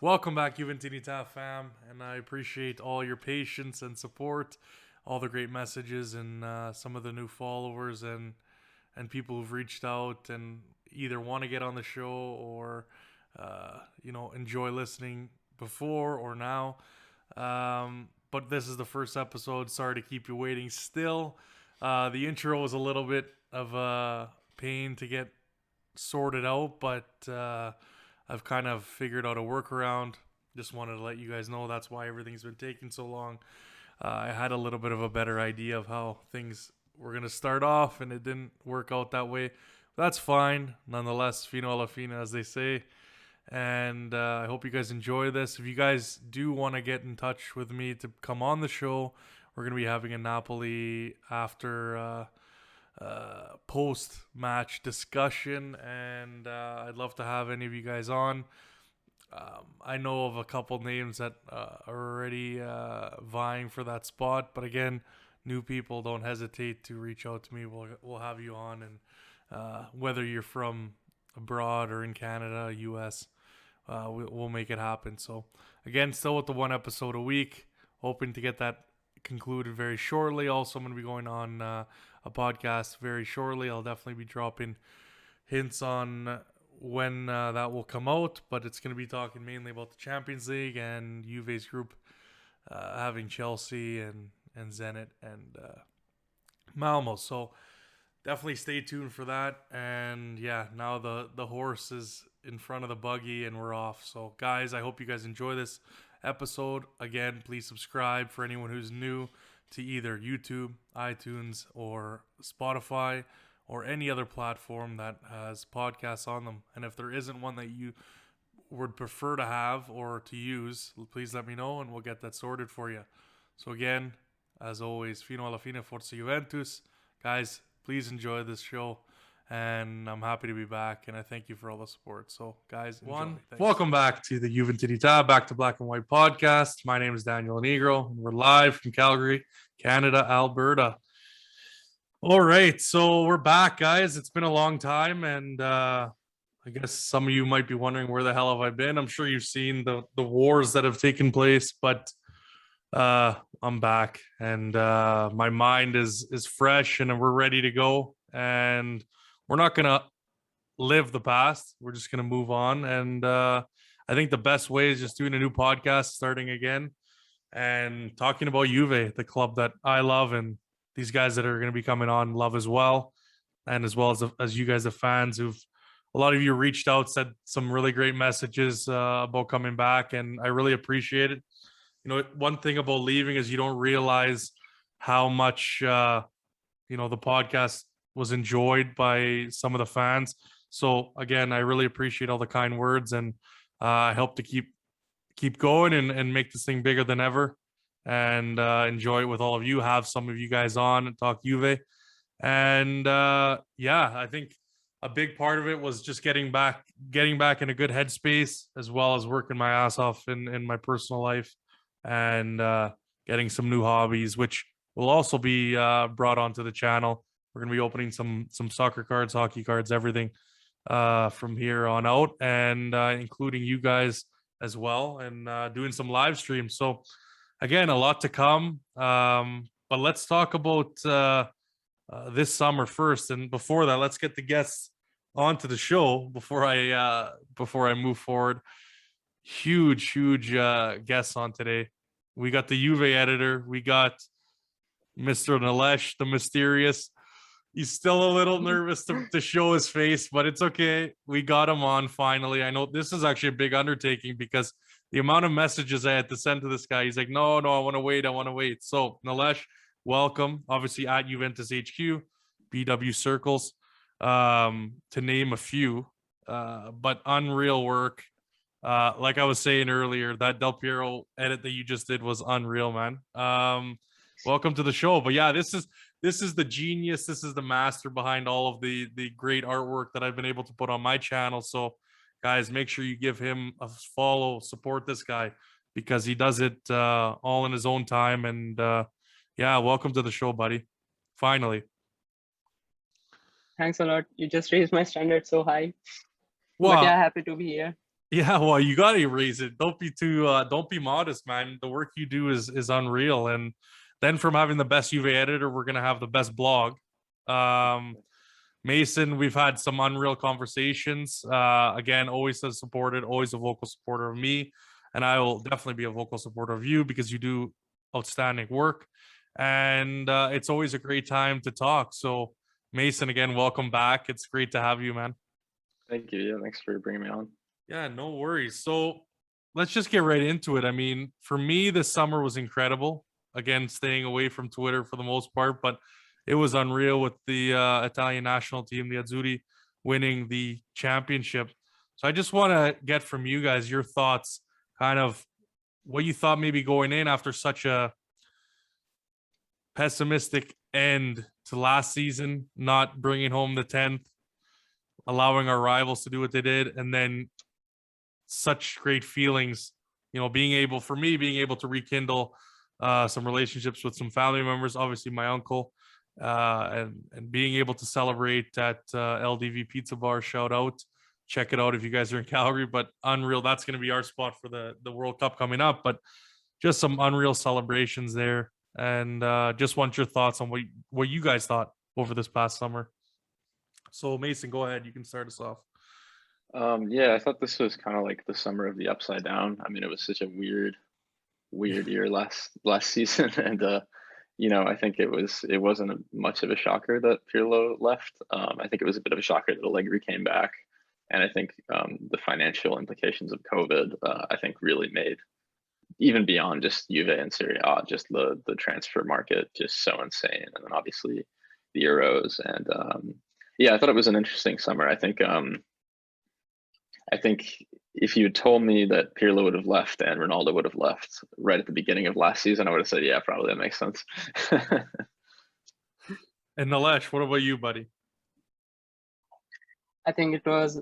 Welcome back, Juventinità fam, and I appreciate all your patience and support, all the great messages, and some of the new followers and people who've reached out and either want to get on the show or enjoy listening before or now. But this is the first episode. Sorry to keep you waiting. Still, the intro was a little bit of a pain to get sorted out, but I've kind of figured out a workaround. Just wanted to let you guys know that's why everything's been taking so long. I had a little bit of a better idea of how things were going to start off, and it didn't work out that way. That's fine. Nonetheless, fino alla fine, as they say. And I hope you guys enjoy this. If you guys do want to get in touch with me to come on the show, we're going to be having a Napoli after post-match discussion, and I'd love to have any of you guys on. I know of a couple names that are already vying for that spot, but again, new people, don't hesitate to reach out to me. We'll have you on, and whether you're from abroad or in Canada, US, we'll make it happen. So again, still with the one episode a week, hoping to get that concluded very shortly. Also, I'm going to be going on a podcast very shortly. I'll definitely be dropping hints on when that will come out, but it's going to be talking mainly about the Champions League and Juve's group, having Chelsea and Zenit and Malmo. So definitely stay tuned for that. And yeah, now the horse is in front of the buggy and we're off. So guys, I hope you guys enjoy this episode. Again, please subscribe for anyone who's new to either YouTube, iTunes, or Spotify, or any other platform that has podcasts on them. And if there isn't one that you would prefer to have or to use, please let me know and we'll get that sorted for you. So again, as always, fino alla fine, forza Juventus. Guys, please enjoy this show. And I'm happy to be back, and I thank you for all the support. So, guys, enjoy. Welcome back to the Juventinità, Back to Black and White podcast. My name is Daniel Negro, and we're live from Calgary, Canada, Alberta. All right, so we're back, guys. It's been a long time, and I guess some of you might be wondering where the hell have I been. I'm sure you've seen the wars that have taken place, but I'm back, and my mind is fresh, and we're ready to go. And we're not going to live the past. We're just going to move on. And I think the best way is just doing a new podcast, starting again and talking about Juve, the club that I love, and these guys that are going to be coming on love as well. And as well as you guys, the fans a lot of you reached out, said some really great messages about coming back. And I really appreciate it. You know, one thing about leaving is you don't realize how much, the podcast was enjoyed by some of the fans. So again, I really appreciate all the kind words, and I hope to keep going and make this thing bigger than ever, and enjoy it with all of you. Have some of you guys on and talk Juve, and I think a big part of it was just getting back in a good headspace, as well as working my ass off in my personal life, and getting some new hobbies, which will also be brought onto the channel. We're going to be opening some soccer cards, hockey cards, everything from here on out, and including you guys as well, and doing some live streams. So again, a lot to come. But let's talk about this summer first. And before that, let's get the guests onto the show before I move forward. Huge guests on today. We got the Juve editor. We got Mr. Nilesh, the mysterious. He's still a little nervous to show his face, but it's okay. We got him on finally. I know this is actually a big undertaking because the amount of messages I had to send to this guy, he's like, no, I want to wait. So Nilesh, welcome. Obviously at Juventus HQ, BW Circles, to name a few, but unreal work. Like I was saying earlier, that Del Piero edit that you just did was unreal, man. Welcome to the show. But yeah, this is the genius. This is the master behind all of the great artwork that I've been able to put on my channel. So guys, make sure you give him a follow, support this guy, because he does it all in his own time. And welcome to the show, buddy. Finally. Thanks a lot. You just raised my standards so high. Well, but yeah, happy to be here. Yeah, well, you gotta erase it. Don't be modest, man. The work you do is unreal. And then from having the best Juve editor, we're gonna have the best blog. Um, Mason, we've had some unreal conversations. Again, always has supported, always a vocal supporter of me, and I will definitely be a vocal supporter of you because you do outstanding work, and it's always a great time to talk. So, Mason, again, welcome back. It's great to have you, man. Thank you. Yeah, thanks for bringing me on. Yeah, no worries. So let's just get right into it. I mean, for me, this summer was incredible. Again, staying away from Twitter for the most part, but it was unreal with the Italian national team, the Azzurri, winning the championship. So I just want to get from you guys your thoughts, kind of what you thought maybe going in after such a pessimistic end to last season, not bringing home the 10th, allowing our rivals to do what they did, and then such great feelings, being able to rekindle some relationships with some family members, obviously my uncle, and being able to celebrate at LDV Pizza Bar. Shout out, check it out if you guys are in Calgary. But unreal, that's going to be our spot for the World Cup coming up. But just some unreal celebrations there, and just want your thoughts on what you guys thought over this past summer. So Mason, go ahead, you can start us off. Yeah, I thought this was kind of like the summer of the upside down. I mean, it was such a weird year last season, and I think it wasn't much of a shocker that Pirlo left. I think it was a bit of a shocker that Allegri came back, and I think the financial implications of COVID, I think, really made, even beyond just Juve and Serie A, just the transfer market just so insane, and then obviously the Euros, and yeah, I thought it was an interesting summer. I think if you had told me that Pirlo would have left and Ronaldo would have left right at the beginning of last season, I would have said, yeah, probably that makes sense. And Nilesh, what about you, buddy? I think it was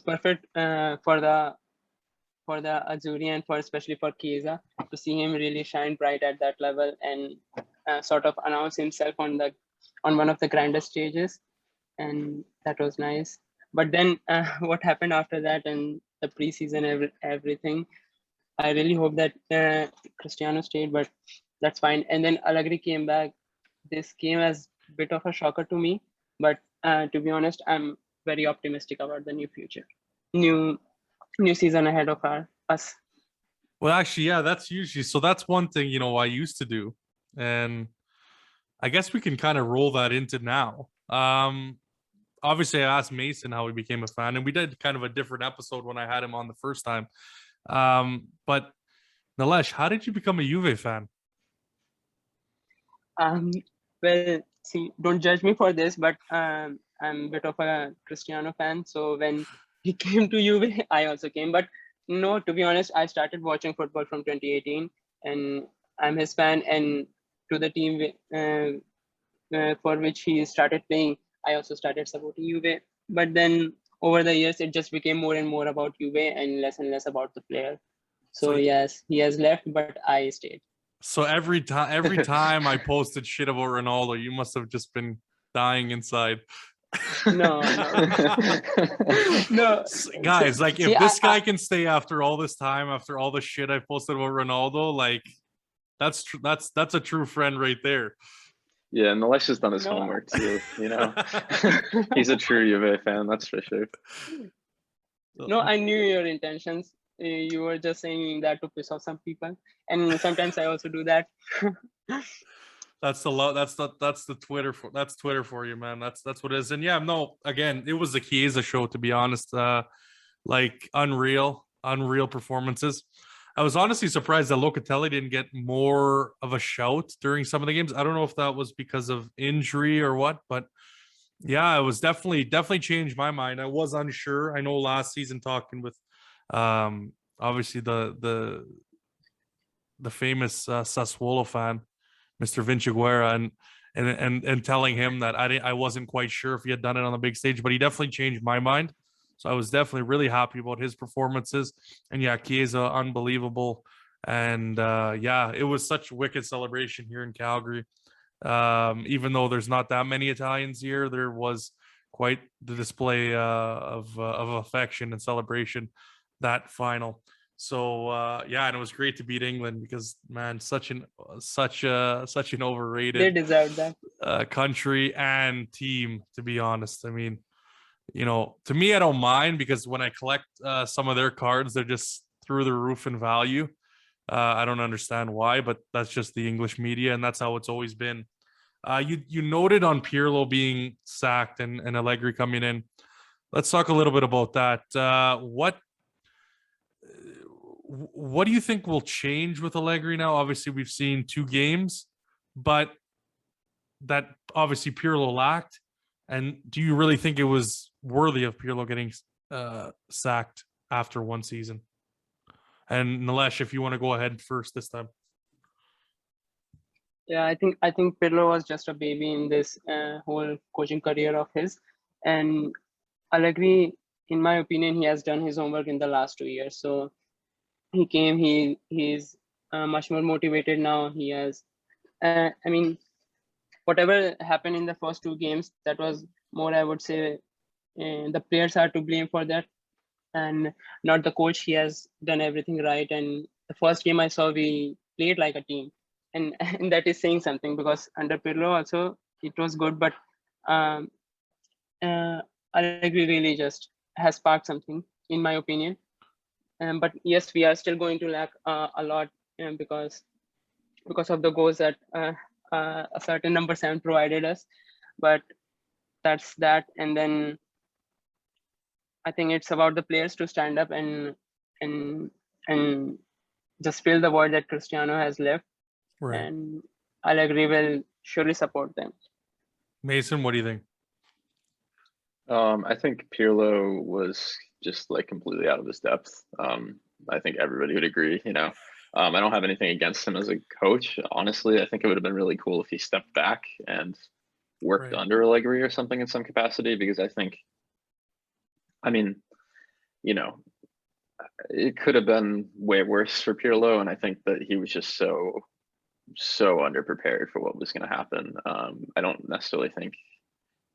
perfect for the Azzurri and especially for Chiesa to see him really shine bright at that level and sort of announce himself on one of the grandest stages, and that was nice. But then what happened after that and the preseason, everything, I really hope that Cristiano stayed, but that's fine. And then Allegri came back. This came as a bit of a shocker to me, but to be honest, I'm very optimistic about the new future, new season ahead of us. Well, actually, yeah, that's one thing, I used to do. And I guess we can kind of roll that into now. Obviously, I asked Mason how he became a fan, and we did kind of a different episode when I had him on the first time. But Nilesh, how did you become a Juve fan? Well, see, don't judge me for this, but I'm a bit of a Cristiano fan. So when he came to Juve, I also came. But no, to be honest, I started watching football from 2018, and I'm his fan. And to the team for which he started playing, I also started supporting Juve. But then over the years, it just became more and more about Juve and less about the player. So yes, he has left, but I stayed. So every time I posted shit about Ronaldo, you must have just been dying inside. No. Guys, like, if this guy can stay after all this time, after all the shit I posted about Ronaldo, like, that's a true friend right there. Yeah, and Nilesh has done his homework too. He's a true Juve fan, that's for sure. No, I knew your intentions. You were just saying that to piss off some people, and sometimes I also do that. That's the Twitter for you, man. That's what it is. And yeah, no, again, it was the Chiesa show, to be honest. Like, unreal performances. I was honestly surprised that Locatelli didn't get more of a shout during some of the games. I don't know if that was because of injury or what, but yeah, it was definitely changed my mind. I was unsure. I know last season, talking with obviously the famous Sassuolo fan, Mr. Vinci Guerra, and telling him that I wasn't quite sure if he had done it on the big stage, but he definitely changed my mind. So I was definitely really happy about his performances. And yeah, Chiesa, unbelievable. And yeah, it was such a wicked celebration here in Calgary. Even though there's not that many Italians here, there was quite the display of affection and celebration that final. So yeah, and it was great to beat England because, man, such an They overrated deserve that. country and team, to be honest. I mean, to me, I don't mind because when I collect some of their cards, they're just through the roof in value. I don't understand why, but that's just the English media, and that's how it's always been. You noted on Pirlo being sacked and Allegri coming in. Let's talk a little bit about that. What do you think will change with Allegri now? Obviously, we've seen 2 games, but that obviously Pirlo lacked. And do you really think it was worthy of Pirlo getting sacked after 1 season? And Nilesh, if you want to go ahead first this time. Yeah, I think Pirlo was just a baby in this whole coaching career of his, and Allegri, in my opinion, he has done his homework in the last 2 years. So he came, he's much more motivated now. He has, I mean, whatever happened in the first 2 games, that was more, I would say, the players are to blame for that, and not the coach. He has done everything right. And the first game I saw, we played like a team, and that is saying something because under Pirlo also it was good, but Allegri really just has sparked something, in my opinion. But yes, we are still going to lack a lot because of the goals that a certain number 7 provided us. But that's that. And then I think it's about the players to stand up and just fill the void that Cristiano has left. Right. And Allegri will surely support them. Mason, what do you think? I think Pirlo was just like completely out of his depth. I think everybody would agree, I don't have anything against him as a coach. Honestly, I think it would have been really cool if he stepped back and worked Right. under Allegri or something in some capacity, because it could have been way worse for Pirlo. And I think that he was just so underprepared for what was going to happen. I don't necessarily think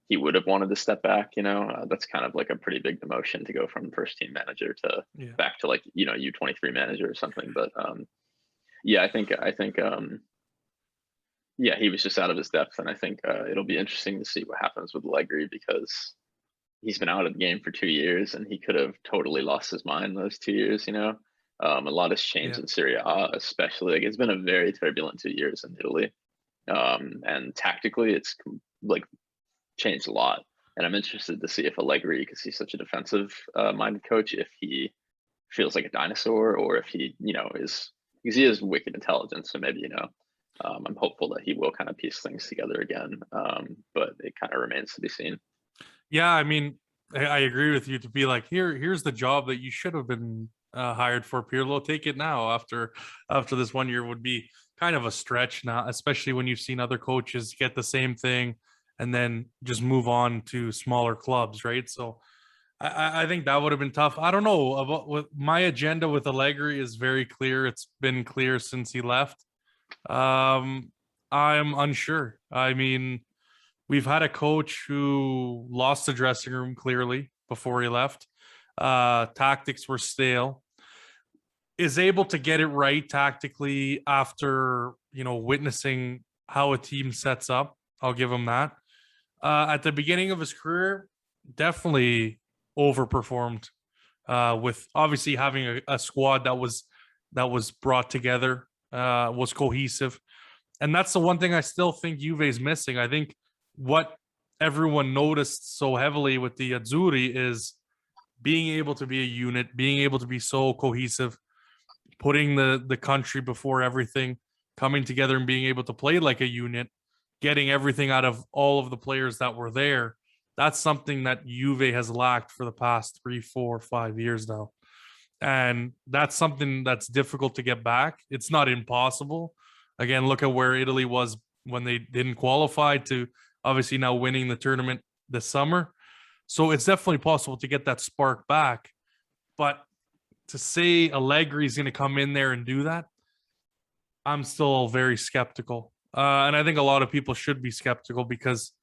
he would have wanted to step back. That's kind of like a pretty big demotion to go from first team manager to back to like, U23 manager or something. But yeah, I think yeah, he was just out of his depth. And I think it'll be interesting to see what happens with Allegri, because he's been out of the game for 2 years and he could have totally lost his mind those 2 years. A lot has changed in Serie A, especially. Like, it's been a very turbulent 2 years in Italy, and tactically it's like changed a lot. And I'm interested to see if Allegri, because he's such a defensive minded coach, if he feels like a dinosaur, or if he is, because he is wicked intelligent. So maybe I'm hopeful that he will kind of piece things together again, but it kind of remains to be seen. Yeah, I mean, I agree with you to be like, here's the job that you should have been hired for, Pirlo. Take it now after this 1 year would be kind of a stretch now, especially when you've seen other coaches get the same thing and then just move on to smaller clubs, right? So I think that would have been tough. I don't know about what my agenda with Allegri is very clear. It's been clear since he left. I'm unsure. I mean, we've had a coach who lost the dressing room clearly before he left. Tactics were stale. Is able to get it right tactically after, witnessing how a team sets up. I'll give him that. At the beginning of his career, definitely overperformed with obviously having a squad that was brought together, was cohesive. And that's the one thing I still think Juve is missing. I think what everyone noticed so heavily with the Azzurri is being able to be a unit, being able to be so cohesive, putting the country before everything, coming together and being able to play like a unit, getting everything out of all of the players that were there. That's something that Juve has lacked for the past 3, 4, 5 years now. And that's something that's difficult to get back. It's not impossible. Again, look at where Italy was when they didn't qualify to obviously now winning the tournament this summer. So it's definitely possible to get that spark back. But to say Allegri is going to come in there and do that, I'm still very skeptical. And I think a lot of people should be skeptical because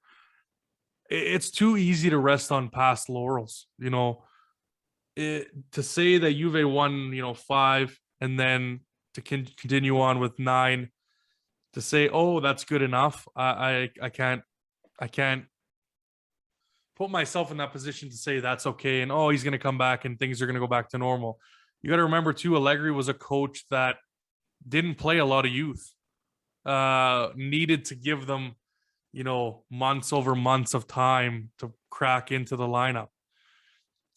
it's too easy to rest on past laurels. To say that Juve won, 5, and then to continue on with 9, to say, oh, that's good enough. I can't put myself in that position to say that's okay. And oh, he's going to come back and things are going to go back to normal. You got to remember too, Allegri was a coach that didn't play a lot of youth. Needed to give them, months over months of time to crack into the lineup.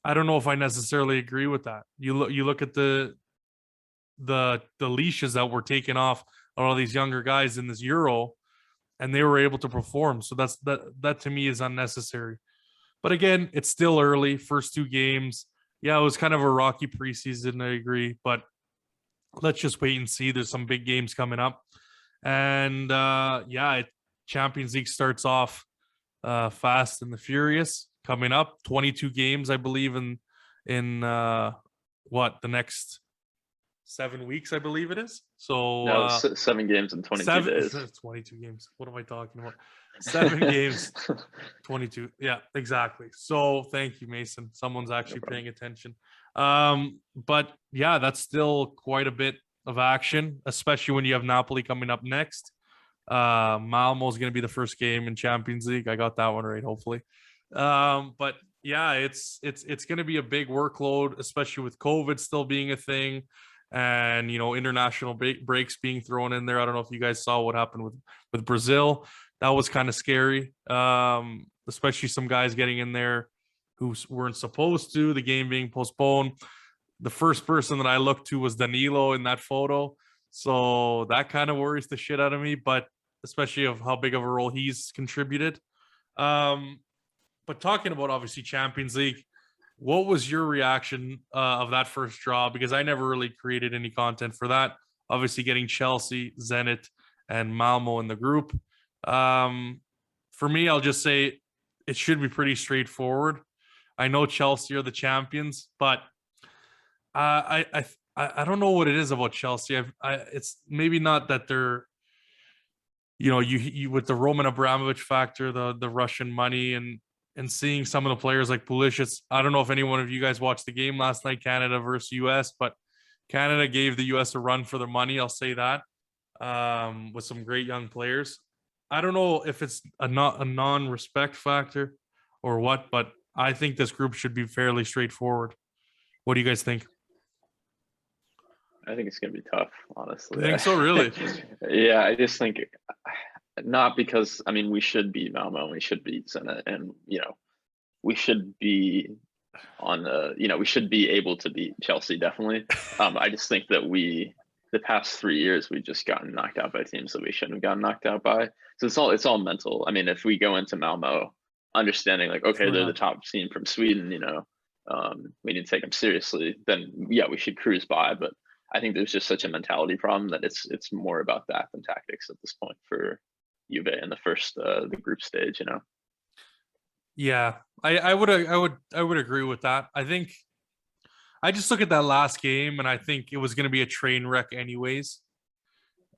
I don't know if I necessarily agree with that. You look at the leashes that were taken off all these younger guys in this Euro, and they were able to perform. So that to me is unnecessary. But again, it's still early. First 2 games. Yeah, it was kind of a rocky preseason, I agree. But let's just wait and see. There's some big games coming up. And Champions League starts off fast and the furious coming up. 22 games, I believe, in the next 7 weeks, I believe it is. So no, 7 games in 22 days. 22 games. What am I talking about? 7 games, 22. Yeah, exactly. So thank you, Mason. Someone's actually paying attention. But yeah, that's still quite a bit of action, especially when you have Napoli coming up next. Malmo is going to be the first game in Champions League. I got that one right, hopefully. But yeah, it's going to be a big workload, especially with COVID still being a thing, and international breaks being thrown in there. I don't know if you guys saw what happened with Brazil. That was kind of scary, especially some guys getting in there who weren't supposed to. The game being postponed. The first person that I looked to was Danilo in that photo, so that kind of worries the shit out of me. But especially of how big of a role he's contributed. But talking about obviously Champions League, what was your reaction of that first draw? Because I never really created any content for that. Obviously getting Chelsea, Zenit, and Malmo in the group. For me, I'll just say it should be pretty straightforward. I know Chelsea are the champions, but I don't know what it is about Chelsea. It's maybe not that they're, you with the Roman Abramovich factor, the Russian money, and seeing some of the players like Pulisic. I don't know if any one of you guys watched the game last night, Canada versus US, but Canada gave the US a run for their money. I'll say that, with some great young players. I don't know if it's a non-respect factor or what, but I think this group should be fairly straightforward. What do you guys think? I think it's going to be tough, honestly. You think so, really? Yeah, I just think not because, we should beat Malmo and we should beat Zenit, and, we should be we should be able to beat Chelsea, definitely. I just think that the past 3 years, we've just gotten knocked out by teams that we shouldn't have gotten knocked out by. So it's all mental. If we go into Malmo understanding like, okay, they're the top team from Sweden, we need to take them seriously, then yeah, we should cruise by. But I think there's just such a mentality problem that it's more about that than tactics at this point for Juve in the first the group stage. Yeah, I would agree with that. I think I just look at that last game and I think it was going to be a train wreck anyways,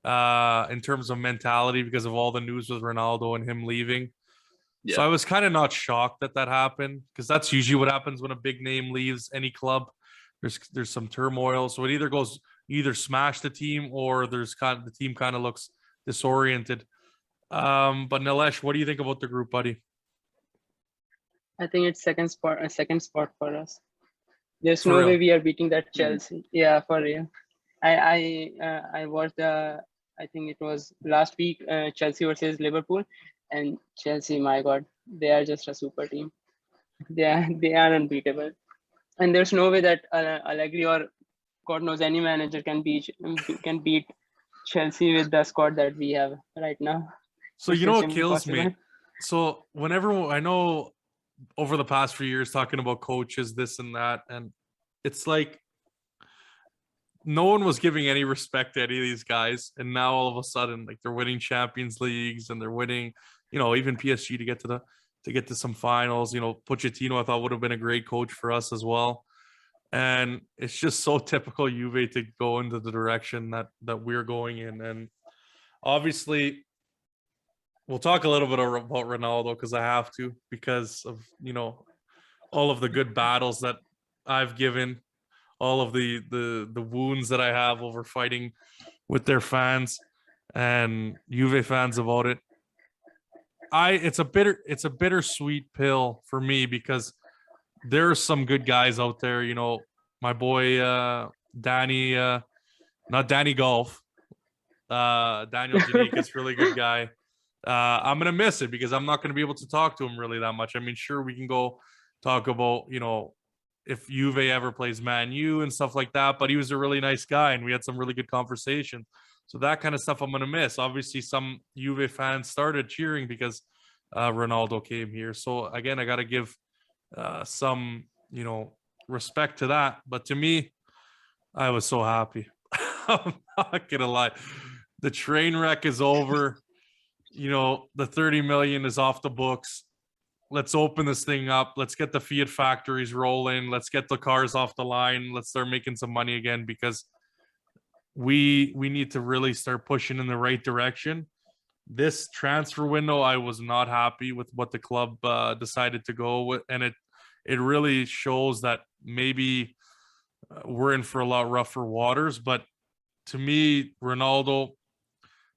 in terms of mentality because of all the news with Ronaldo and him leaving. Yeah. So I was kind of not shocked that happened, because that's usually what happens when a big name leaves any club. There's some turmoil. So it either smash the team or the team kind of looks disoriented. But Nilesh, what do you think about the group, buddy? I think it's second spot for us. There's no way we are beating that Chelsea. Yeah, for real. I watched I think it was last week, Chelsea versus Liverpool, and Chelsea, my God, they are just a super team. They are unbeatable, and there's no way that Allegri or God knows any manager can beat Chelsea with the squad that we have right now. So you know what kills me? So whenever I know over the past few years talking about coaches, this and that, and it's like no one was giving any respect to any of these guys, and now all of a sudden, like, they're winning Champions Leagues and they're winning, even PSG to get to some finals. Pochettino, I thought, would have been a great coach for us as well. And it's just so typical Juve to go into the direction that we're going in. And obviously, we'll talk a little bit about Ronaldo because I have to, because of, all of the good battles that I've given, all of the wounds that I have over fighting with their fans and Juve fans about it. It's a bittersweet pill for me because there are some good guys out there. My boy Danny, not Danny Golf, Daniel Janik is a really good guy. I'm gonna miss it because I'm not gonna be able to talk to him really that much. I mean, sure, we can go talk about if Juve ever plays Man U and stuff like that, but he was a really nice guy and we had some really good conversations. So that kind of stuff I'm gonna miss. Obviously, some Juve fans started cheering because Ronaldo came here. So again, I gotta give some respect to that. But to me, I was so happy. I'm not gonna lie. The train wreck is over. The 30 million is off the books. Let's open this thing up. Let's get the Fiat factories rolling. Let's get the cars off the line. Let's start making some money again because we need to really start pushing in the right direction. This transfer window, I was not happy with what the club decided to go with, and it really shows that maybe we're in for a lot rougher waters. But to me, Ronaldo,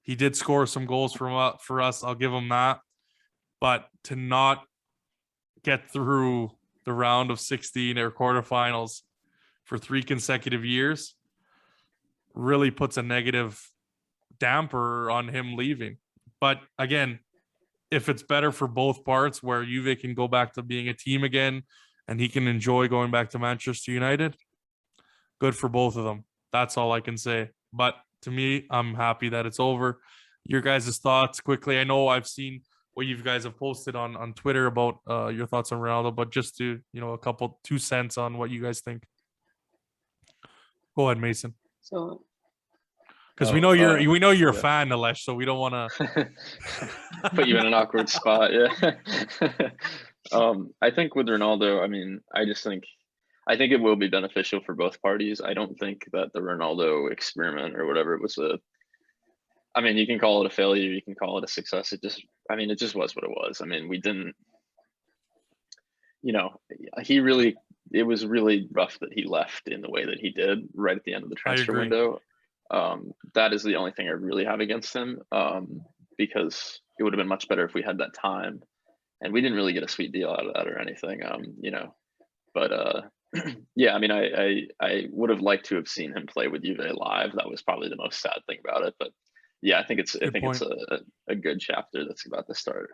he did score some goals for us. I'll give him that. But to not get through the round of 16 or quarterfinals for 3 consecutive years really puts a negative damper on him leaving. But again, if it's better for both parts where Juve can go back to being a team again and he can enjoy going back to Manchester United, good for both of them. That's all I can say. But to me, I'm happy that it's over. Your guys' thoughts quickly. I know I've seen what you guys have posted on Twitter about your thoughts on Ronaldo, but just to, a couple 2 cents on what you guys think. Go ahead, Mason. So, because we know you're a fan, Nilesh, so we don't want to put you in an awkward spot. Yeah. I think with Ronaldo, I mean, I think it will be beneficial for both parties. I don't think that the Ronaldo experiment or whatever it was I mean, you can call it a failure, you can call it a success. It just was what it was. I mean, we didn't, it was really rough that he left in the way that he did right at the end of the transfer window. That is the only thing I really have against him, because it would have been much better if we had that time, and we didn't really get a sweet deal out of that or anything, but yeah, I mean, I would have liked to have seen him play with Juve live. That was probably the most sad thing about it, but yeah, I think it's a good chapter that's about to start,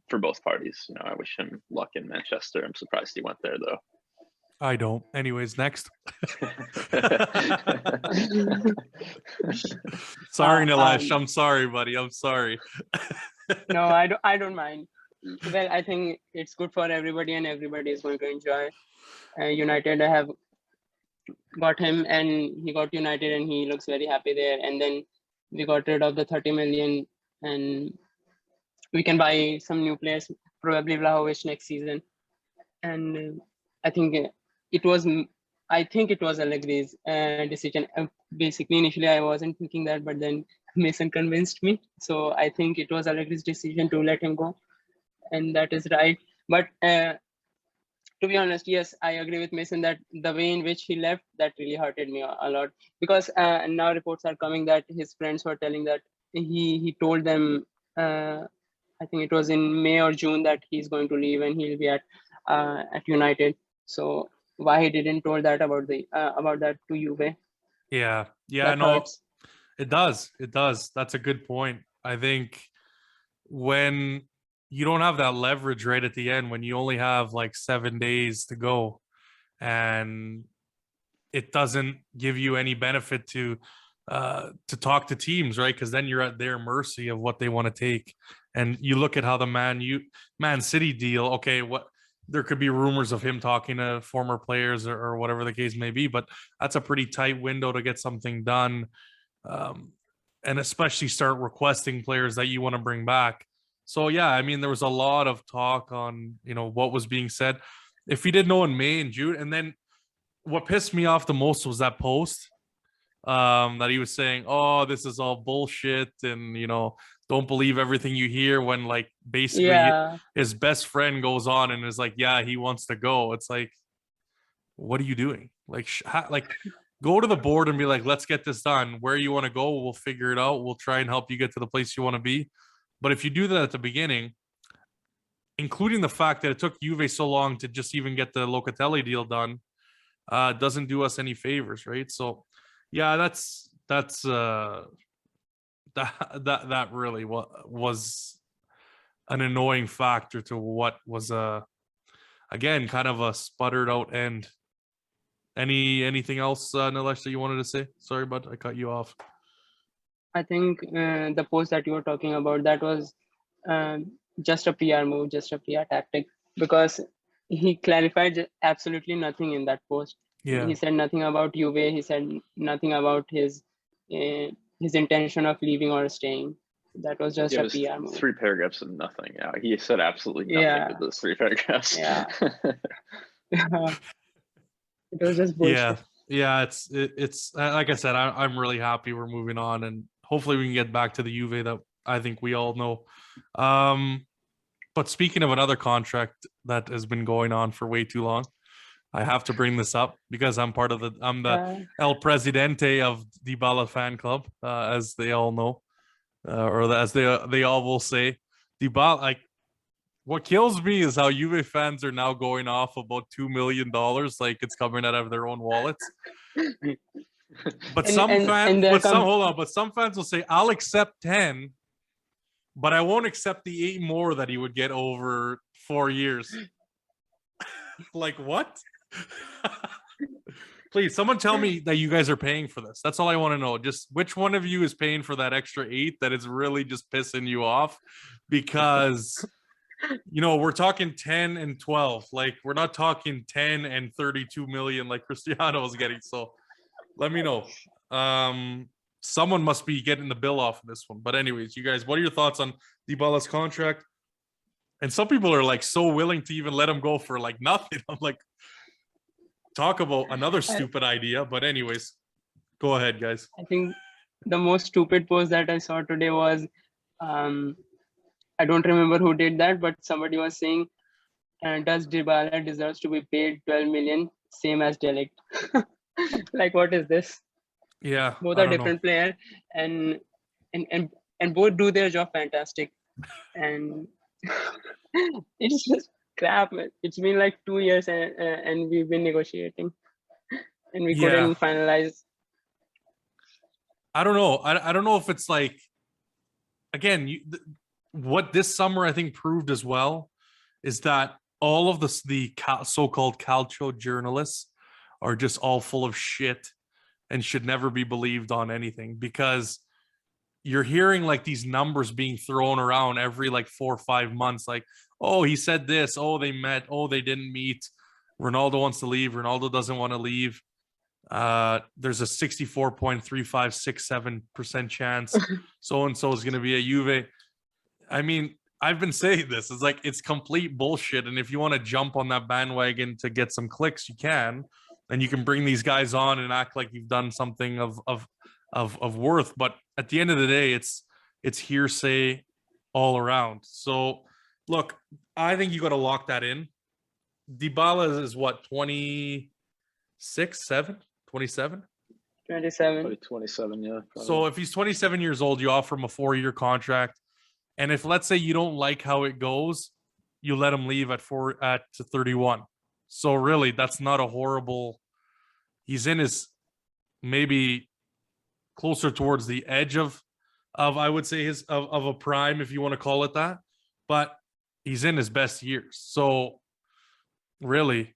for both parties. I wish him luck in Manchester. I'm surprised he went there though. I don't. Anyways, next. Sorry, Nilesh. I'm sorry, buddy. I'm sorry. No, I don't mind. Well, I think it's good for everybody, and everybody is going to enjoy. United, I have got him, and he got United, and he looks very happy there. And then we got rid of the 30 million, and we can buy some new players, probably Vlahovic next season. And I think it was Allegri's decision. Basically, initially I wasn't thinking that, but then Mason convinced me. So I think it was Allegri's decision to let him go, and that is right. But to be honest, yes, I agree with Mason that the way in which he left, that really hurted me a lot, because now reports are coming that his friends were telling that he told them, I think it was in May or June, that he's going to leave and he'll be at United. So why he didn't told that about that to Juve? Yeah, that no, hurts. It does. That's a good point. I think when you don't have that leverage right at the end, when you only have like 7 days to go, and it doesn't give you any benefit to talk to teams, right? Because then you're at their mercy of what they want to take. And you look at how the Man City deal. Okay, there could be rumors of him talking to former players or whatever the case may be, but that's a pretty tight window to get something done, and especially start requesting players that you want to bring back. So yeah, I mean, there was a lot of talk on what was being said. If he did know in May and June, and then what pissed me off the most was that post that he was saying, "Oh, this is all bullshit," and don't believe everything you hear when like basically Yeah. his best friend goes on and is like, yeah, he wants to go. It's like, what are you doing? Like, like go to the board and be like, let's get this done. Where you want to go, we'll figure it out. We'll try and help you get to the place you want to be. But if you do that at the beginning, including the fact that it took Juve so long to just even get the Locatelli deal done, doesn't do us any favors, right? So, yeah, that's that really was an annoying factor to what was again kind of a sputtered out end. Anything else, Nilesh, that you wanted to say? Sorry, but I cut you off. I think the post that you were talking about, that was just a PR move, just a PR tactic, because he clarified absolutely nothing in that post. Yeah. He said nothing about Juve. He said nothing about his intention of leaving or staying. That was just a PR move. 3 paragraphs of nothing. Yeah, he said absolutely nothing with those 3 paragraphs. Yeah. It was just bullshit. Yeah. It's like I said, I'm really happy we're moving on, and hopefully we can get back to the Juve that I think we all know. But speaking of another contract that has been going on for way too long, I have to bring this up because I'm the El Presidente of Dybala fan club, as they all know, or as they all will say. Dybala, like, what kills me is how Juve fans are now going off about $2 million, like it's coming out of their own wallets. But some fans will say, I'll accept 10, but I won't accept the 8 more that he would get over 4 years. Like, what? Please, someone tell me that you guys are paying for this. That's all I want to know. Just which one of you is paying for that extra 8 that is really just pissing you off? Because, you know, we're talking 10 and 12. Like, we're not talking 10 and 32 million like Cristiano is getting. So let me know. Someone must be getting the bill off of this one. But anyways, you guys, what are your thoughts on Dybala's contract? And some people are like so willing to even let him go for like nothing. I'm like, talk about another stupid idea. But anyways, go ahead, guys. I think the most stupid post that I saw today was, I don't remember who did that, but somebody was saying, does Dybala deserves to be paid 12 million, same as De Ligt? Like, what is this? Yeah, both are different players, and both do their job fantastic, and it's just crap. It's been like 2 years, and we've been negotiating, and we couldn't finalize. I don't know. I don't know if it's like, again, what this summer I think proved as well is that all of the so-called calcio journalists are just all full of shit and should never be believed on anything, because you're hearing like these numbers being thrown around every like 4 or 5 months. Like, oh, he said this. Oh, they met. Oh, they didn't meet. Ronaldo wants to leave. Ronaldo doesn't want to leave. There's a 64.3567% chance so-and-so is going to be a Juve. I mean, I've been saying this. It's like, it's complete bullshit. And if you want to jump on that bandwagon to get some clicks, you can. And you can bring these guys on and act like you've done something of worth. But at the end of the day, it's hearsay all around. So, look, I think you got to lock that in. Dybala is what, 26, 7, 27? 27. 27, yeah. Probably. So if he's 27 years old, you offer him a 4-year contract. And if, let's say, you don't like how it goes, you let him leave at 31. So really, that's not a horrible. He's in his maybe closer towards the edge of I would say his of a prime, if you want to call it that. But he's in his best years. So really,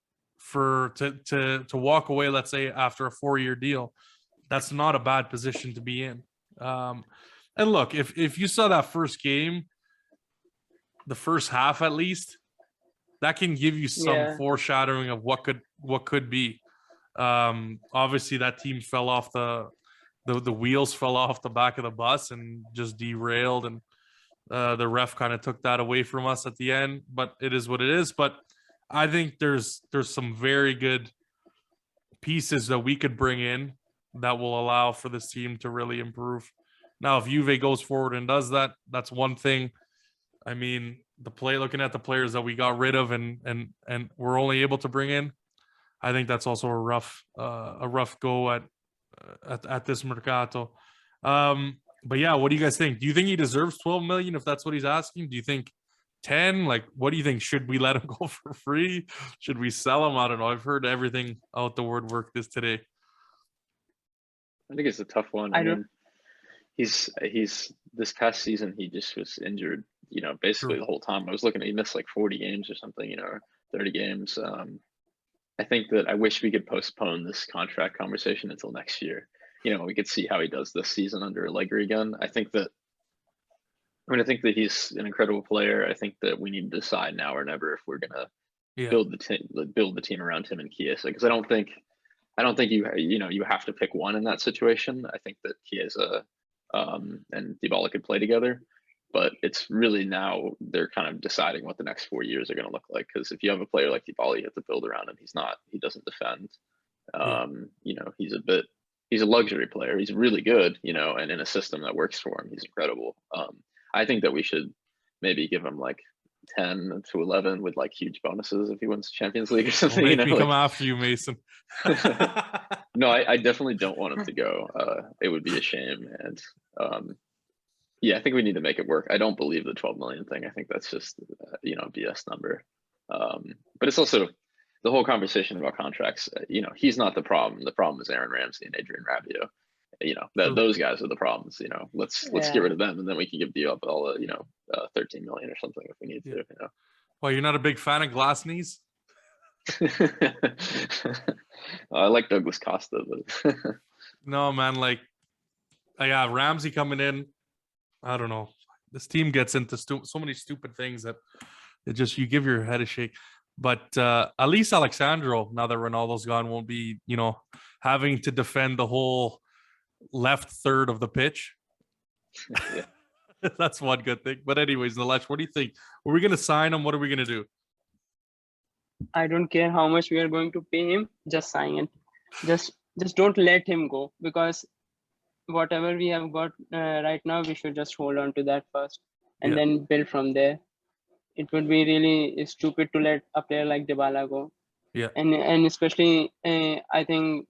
to walk away, let's say after a 4-year deal, that's not a bad position to be in. And look, if you saw that first game, the first half at least, that can give you some foreshadowing of what could be. Obviously, that team fell off the wheels fell off the back of the bus and just derailed, and the ref kind of took that away from us at the end. But it is what it is. But I think there's some very good pieces that we could bring in that will allow for this team to really improve. Now, if Juve goes forward and does that, that's one thing. I mean, looking at the players that we got rid of and we're only able to bring in, I think that's also a rough go at this mercato. But yeah, what do you guys think? Do you think he deserves 12 million if that's what he's asking? Do you think 10? Like, what do you think? Should we let him go for free? Should we sell him? I don't know. I've heard everything out the word work today. I think it's a tough one. I mean, he's this past season he just was injured, basically the whole time. I was looking at, he missed like 40 games or something, 30 games. I think that I wish we could postpone this contract conversation until next year. We could see how he does this season under Allegri again. I think that he's an incredible player. I think that we need to decide now or never if we're gonna build the team around him and Chiesa, because I don't think you have to pick one in that situation. I think that Chiesa and Dybala could play together, but it's really now they're kind of deciding what the next 4 years are going to look like. Because if you have a player like Dybala, you have to build around him. He doesn't defend. He's a luxury player. He's really good, and in a system that works for him, he's incredible. I think that we should maybe give him like 10 to 11 with like huge bonuses if he wins Champions League or something. Make me come after you, Mason. No, I definitely don't want him to go. It would be a shame. And I think we need to make it work. I don't believe the 12 million thing. I think that's just a BS number. But it's also the whole conversation about contracts. He's not the problem. The problem is Aaron Ramsey and Adrian Rabiot. Those guys are the problems. Let's get rid of them, and then we can give Dybala 13 million or something if we need to. Well, you're not a big fan of glass knees? I like Douglas Costa, but no, man. Like, I got Ramsey coming in. I don't know. This team gets into so many stupid things that you give your head a shake. But at least Alexandro, now that Ronaldo's gone, won't be having to defend the whole left third of the pitch. That's one good thing. But anyways, Nilesh, what do you think? Are we going to sign him? What are we going to do? I don't care how much we are going to pay him. Just sign it. Just don't let him go, because whatever we have got right now, we should just hold on to that first and then build from there. It would be really stupid to let a player like Dybala go. Yeah. And especially, I think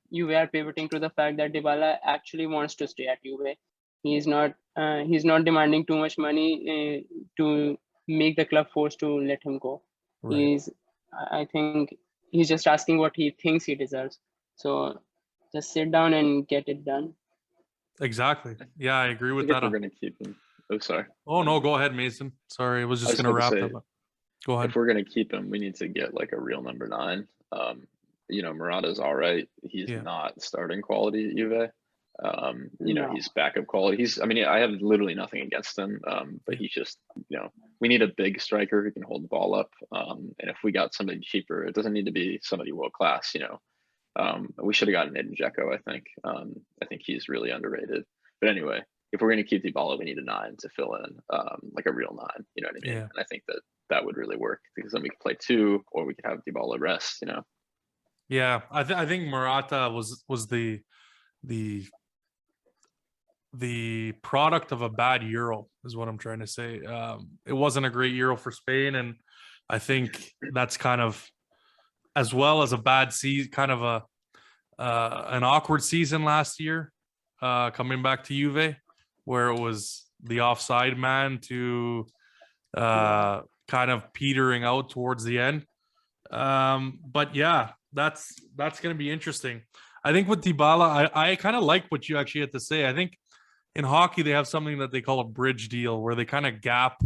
you were pivoting to the fact that Dybala actually wants to stay at Juve. He's not demanding too much money to make the club forced to let him go. Right. I think he's just asking what he thinks he deserves. So just sit down and get it done. Exactly. Yeah, I agree with that. We're going to keep him. Oh, sorry. Oh, no, go ahead, Mason. Sorry, I was just going to wrap that up. Go ahead. If we're going to keep him, we need to get like a real number 9. Morata's all right. He's not starting quality at Juve. He's backup quality. I have literally nothing against him, but he's just, we need a big striker who can hold the ball up. And if we got somebody cheaper, it doesn't need to be somebody world class. We should have gotten Edin Dzeko. I think he's really underrated. But anyway, if we're going to keep Dybala, we need a 9 to fill in, like a real 9. You know what I mean? Yeah. And I think that would really work, because then we could play 2, or we could have Dybala rest. Yeah, I think Morata was the product of a bad Euro, is what I'm trying to say. It wasn't a great Euro for Spain, and I think that's kind of, as well as a bad season, kind of an awkward season last year, coming back to Juve, where it was the offside man to kind of petering out towards the end. But yeah, that's going to be interesting. I think with Dybala, I kind of like what you actually had to say. I think in hockey, they have something that they call a bridge deal, where they kind of gap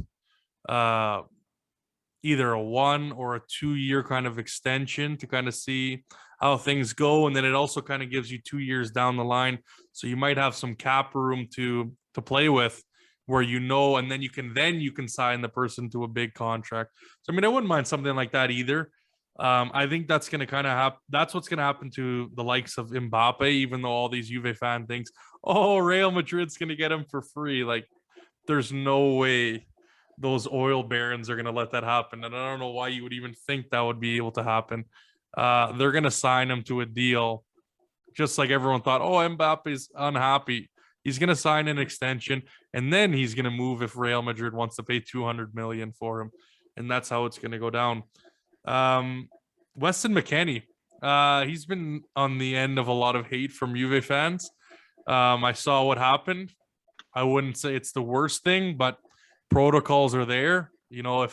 either a 1 or a 2-year kind of extension to kind of see how things go. And then it also kind of gives you 2 years down the line. So you might have some cap room to play with, where and then you can sign the person to a big contract. So, I wouldn't mind something like that either. I think that's going to kind of happen. That's what's going to happen to the likes of Mbappe, even though all these Juve fan thinks, oh, Real Madrid's going to get him for free. Like, there's no way those oil barons are going to let that happen. And I don't know why you would even think that would be able to happen. They're going to sign him to a deal, just like everyone thought, oh, Mbappe's unhappy. He's going to sign an extension, and then he's going to move if Real Madrid wants to pay 200 million for him, and that's how it's going to go down. Weston McKennie, he's been on the end of a lot of hate from Juve fans. I saw what happened. I wouldn't say it's the worst thing, but protocols are there. You know,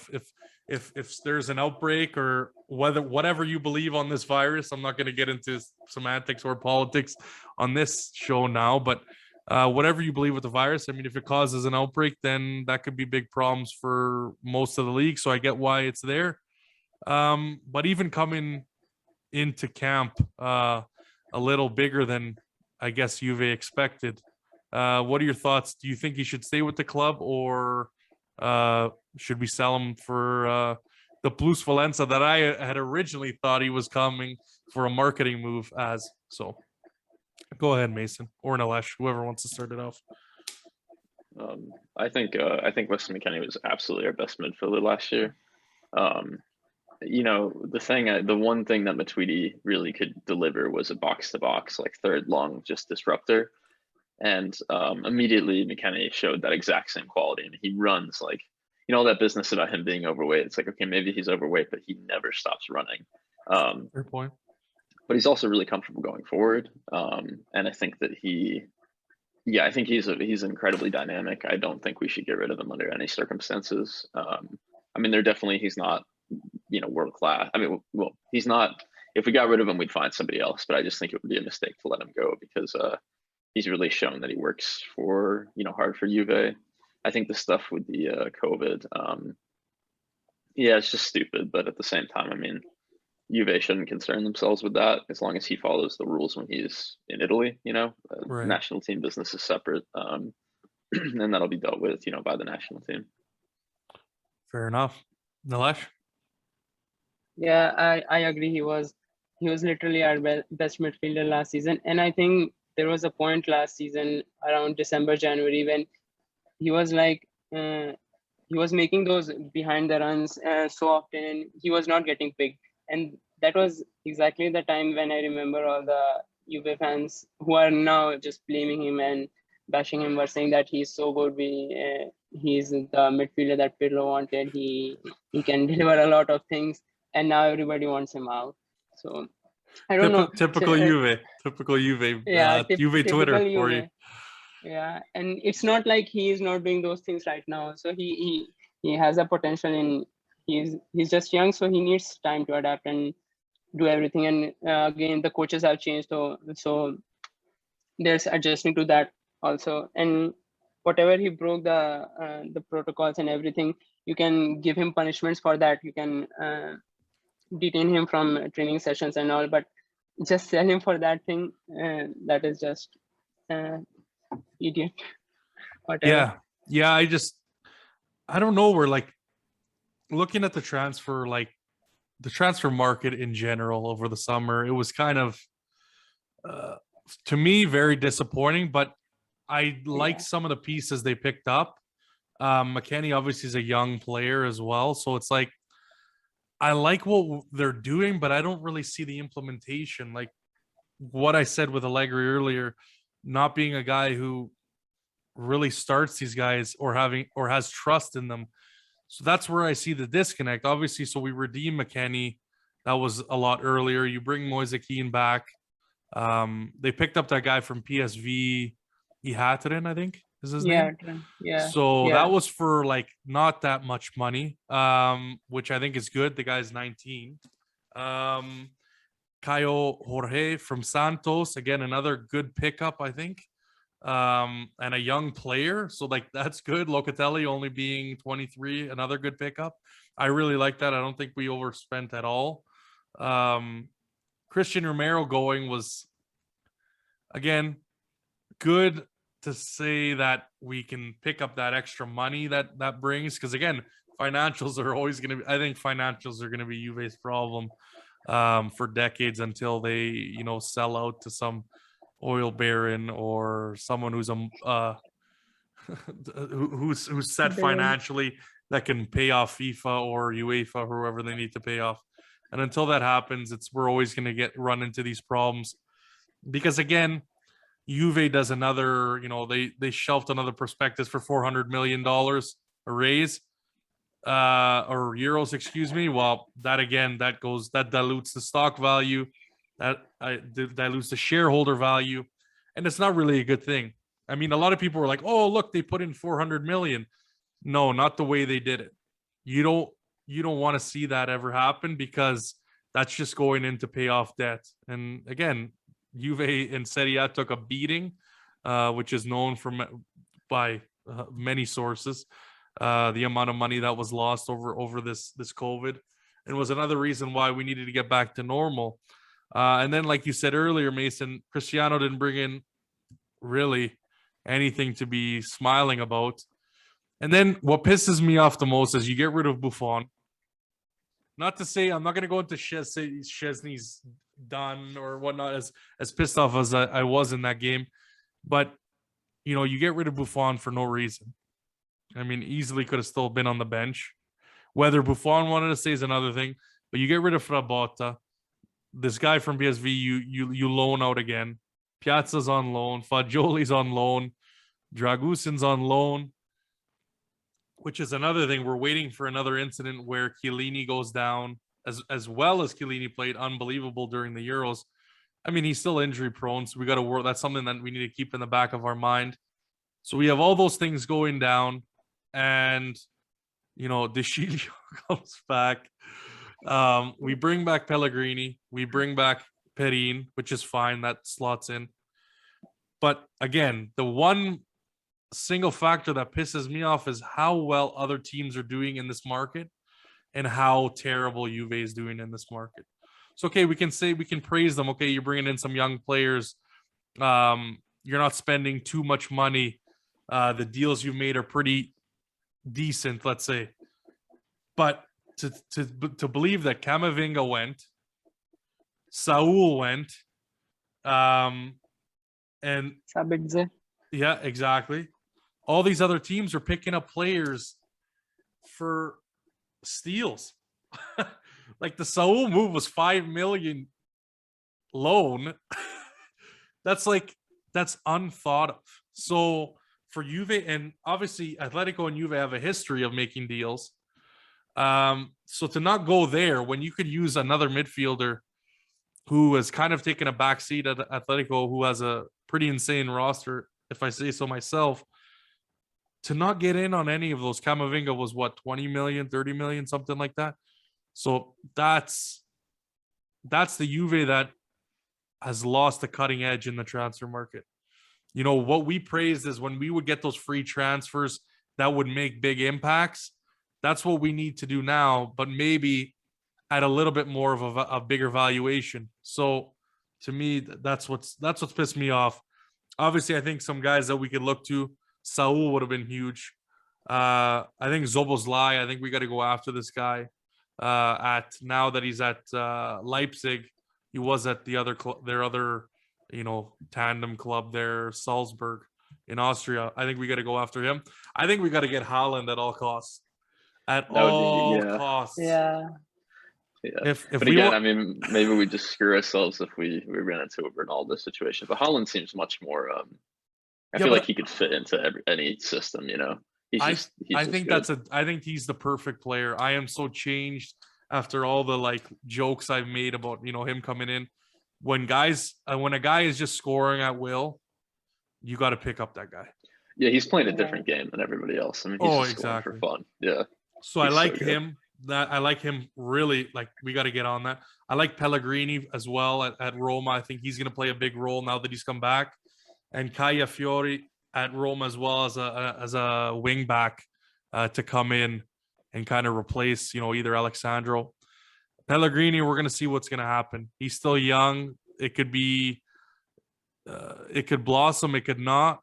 if there's an outbreak or whatever you believe on this virus, I'm not going to get into semantics or politics on this show now, but whatever you believe with the virus, I mean, if it causes an outbreak, then that could be big problems for most of the league. So I get why it's there. But even coming into camp a little bigger than I guess Juve expected. What are your thoughts? Do you think he should stay with the club, or should we sell him for the Plus Valenza that I had originally thought he was coming for a marketing move as? So go ahead, Mason, or Nilesh, whoever wants to start it off. I think Weston McKennie was absolutely our best midfielder last year. You know, the one thing that Matuidi really could deliver was a box-to-box, like third long, just disruptor. And immediately McKennie showed that exact same quality. I mean, he runs like, you know, all that business about him being overweight. It's like, okay, maybe he's overweight, but he never stops running. Fair point. But he's also really comfortable going forward. And I think that I think he's incredibly dynamic. I don't think we should get rid of him under any circumstances. I mean, he's not, you know, world class. I mean, well, he's not. If we got rid of him, we'd find somebody else. But I just think it would be a mistake to let him go because he's really shown that he works for, you know, hard for Juve. I think the stuff with the COVID, yeah, it's just stupid. But at the same time, I mean, Juve shouldn't concern themselves with that as long as he follows the rules when he's in Italy. You know, Right. National team business is separate, and that'll be dealt with, you know, by the national team. Fair enough. Nilesh? Yeah, I agree. He was literally our best midfielder last season, and I think there was a point last season around December, January when he was like he was making those behind the runs so often, and he was not getting picked. And that was exactly the time when I remember all the Juve fans who are now just blaming him and bashing him were saying that he's so good. He's the midfielder that Pirlo wanted. He can deliver a lot of things, and now everybody wants him out. So I don't know. Typical Juve. Typical Juve. Yeah, Juve Twitter typical for Juve. you. Yeah, and it's not like he is not doing those things right now. So he has a potential, and he's just young, so he needs time to adapt and do everything. And again, the coaches have changed, so there's adjusting to that also. And whatever he broke the protocols and everything, you can give him punishments for that. You can detain him from training sessions and all, but just sell him for that thing, that is just idiot. Whatever. Yeah. I don't know. We're like looking at the transfer market in general over the summer. It was kind of, to me, very disappointing, but I like some of the pieces they picked up. McKennie obviously is a young player as well. So it's like, I like what they're doing, but I don't really see the implementation. Like what I said with Allegri earlier, not being a guy who really starts these guys or has trust in them. So that's where I see the disconnect. Obviously, so we redeem McKennie. That was a lot earlier. You bring Moise Kean back. They picked up that guy from PSV, Ihataren, I think is his name. Yeah. So that was for like not that much money, which I think is good. The guy's 19. Caio Jorge from Santos, again, another good pickup, I think. And a young player. So like that's good. Locatelli only being 23, another good pickup. I really like that. I don't think we overspent at all. Christian Romero going was, again, good to say that we can pick up that extra money that brings, because again, financials are always going to be, I think financials are going to be Juve's problem for decades until they, you know, sell out to some oil baron or someone who's who's set financially that can pay off FIFA or UEFA, whoever they need to pay off. And until that happens, we're always going to run into these problems, because again, Juve does another, they shelved another prospectus for $400 million a raise, or euros, excuse me. Well, that again, that dilutes the stock value, that dilutes the shareholder value, and it's not really a good thing. I mean, a lot of people were like, "Oh, look, they put in 400 million." No, not the way they did it. You don't want to see that ever happen, because that's just going in to pay off debt. And again, Juve and Serie A took a beating, which is known by many sources. The amount of money that was lost over this COVID, and was another reason why we needed to get back to normal. And then, like you said earlier, Mason, Cristiano didn't bring in really anything to be smiling about. And then what pisses me off the most is you get rid of Buffon. Not to say, I'm not going to go into Szczesny's done or whatnot, as pissed off as I was in that game. But, you get rid of Buffon for no reason. I mean, easily could have still been on the bench. Whether Buffon wanted to stay is another thing. But you get rid of Frabotta. This guy from PSV, you loan out again. Piazza's on loan. Fagioli's on loan. Dragusin's on loan. Which is another thing. We're waiting for another incident where Chiellini goes down, as well as Chiellini played unbelievable during the Euros. I mean, he's still injury prone, so we got to work. That's something that we need to keep in the back of our mind. So we have all those things going down, and De Sciglio comes back. We bring back Pellegrini. We bring back Perin, which is fine. That slots in. But again, the one single factor that pisses me off is how well other teams are doing in this market and how terrible Juve is doing in this market. So, okay, we can praise them. Okay, you're bringing in some young players. You're not spending too much money. The deals you've made are pretty decent, let's say. But to believe that Camavinga went, Saul went, and Sabitzer. Yeah, exactly. All these other teams are picking up players for steals. Like the Saul move was 5 million loan. That's unthought of. So for Juve, and obviously Atletico and Juve have a history of making deals. So to not go there when you could use another midfielder who has kind of taken a backseat at Atletico, who has a pretty insane roster, if I say so myself, to not get in on any of those. Camavinga was what, 20 million, 30 million, something like that. So that's the Juve that has lost the cutting edge in the transfer market. What we praised is when we would get those free transfers that would make big impacts. That's what we need to do now, but maybe at a little bit more of a bigger valuation. So to me, that's what's pissed me off. Obviously, I think some guys that we could look to, Saul would have been huge. I think Szoboszlai, I think we got to go after this guy. Now that he's at Leipzig, he was at their other, tandem club there, Salzburg in Austria. I think we got to go after him. I think we got to get Haaland at all costs. Costs. Yeah. If but again, I mean, maybe we just screw ourselves if we ran into a Ronaldo situation. But Haaland seems much more. I feel like he could fit into any system. I think he's the perfect player. I am so changed after all the jokes I've made about him coming in. When a guy is just scoring at will, you got to pick up that guy. Yeah, he's playing a different game than everybody else. I mean, he's just scoring for fun. Yeah. So I like him. I like him really. We got to get on that. I like Pellegrini as well at Roma. I think he's going to play a big role now that he's come back. And Kaya Fiori at Roma as well as a wing back to come in and kind of replace either Alexandro. Pellegrini, we're going to see what's going to happen. He's still young. It could be, it could blossom, it could not,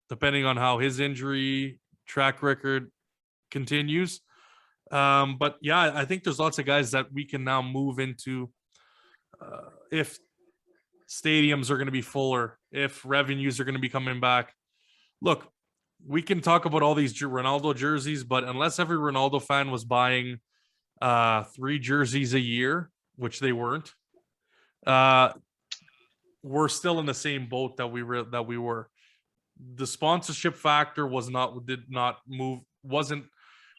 depending on how his injury track record continues. But yeah, I think there's lots of guys that we can now move into if stadiums are going to be fuller, if revenues are going to be coming back. Look, we can talk about all these Ronaldo jerseys, but unless every Ronaldo fan was buying 3 jerseys a year, which they weren't, we're still in the same boat that we were. The sponsorship factor wasn't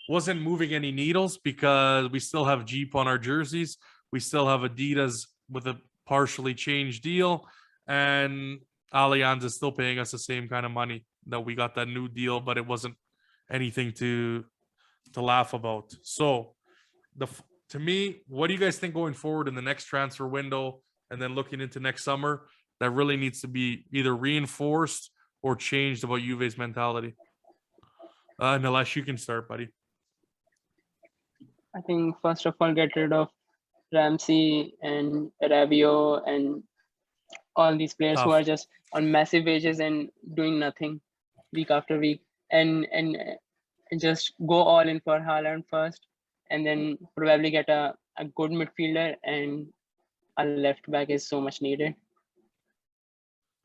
moving any needles because we still have Jeep on our jerseys. We still have Adidas with a partially changed deal, and Allianz is still paying us the same kind of money that we got that new deal, but it wasn't anything to laugh about. So to me, what do you guys think going forward in the next transfer window and then looking into next summer that really needs to be either reinforced or changed about Juve's mentality? Nilesh, you can start, buddy. I think first of all, get rid of Ramsey and Rabiot and all these players who are just on massive wages and doing nothing week after week, and just go all in for Haaland first, and then probably get a good midfielder, and a left back is so much needed.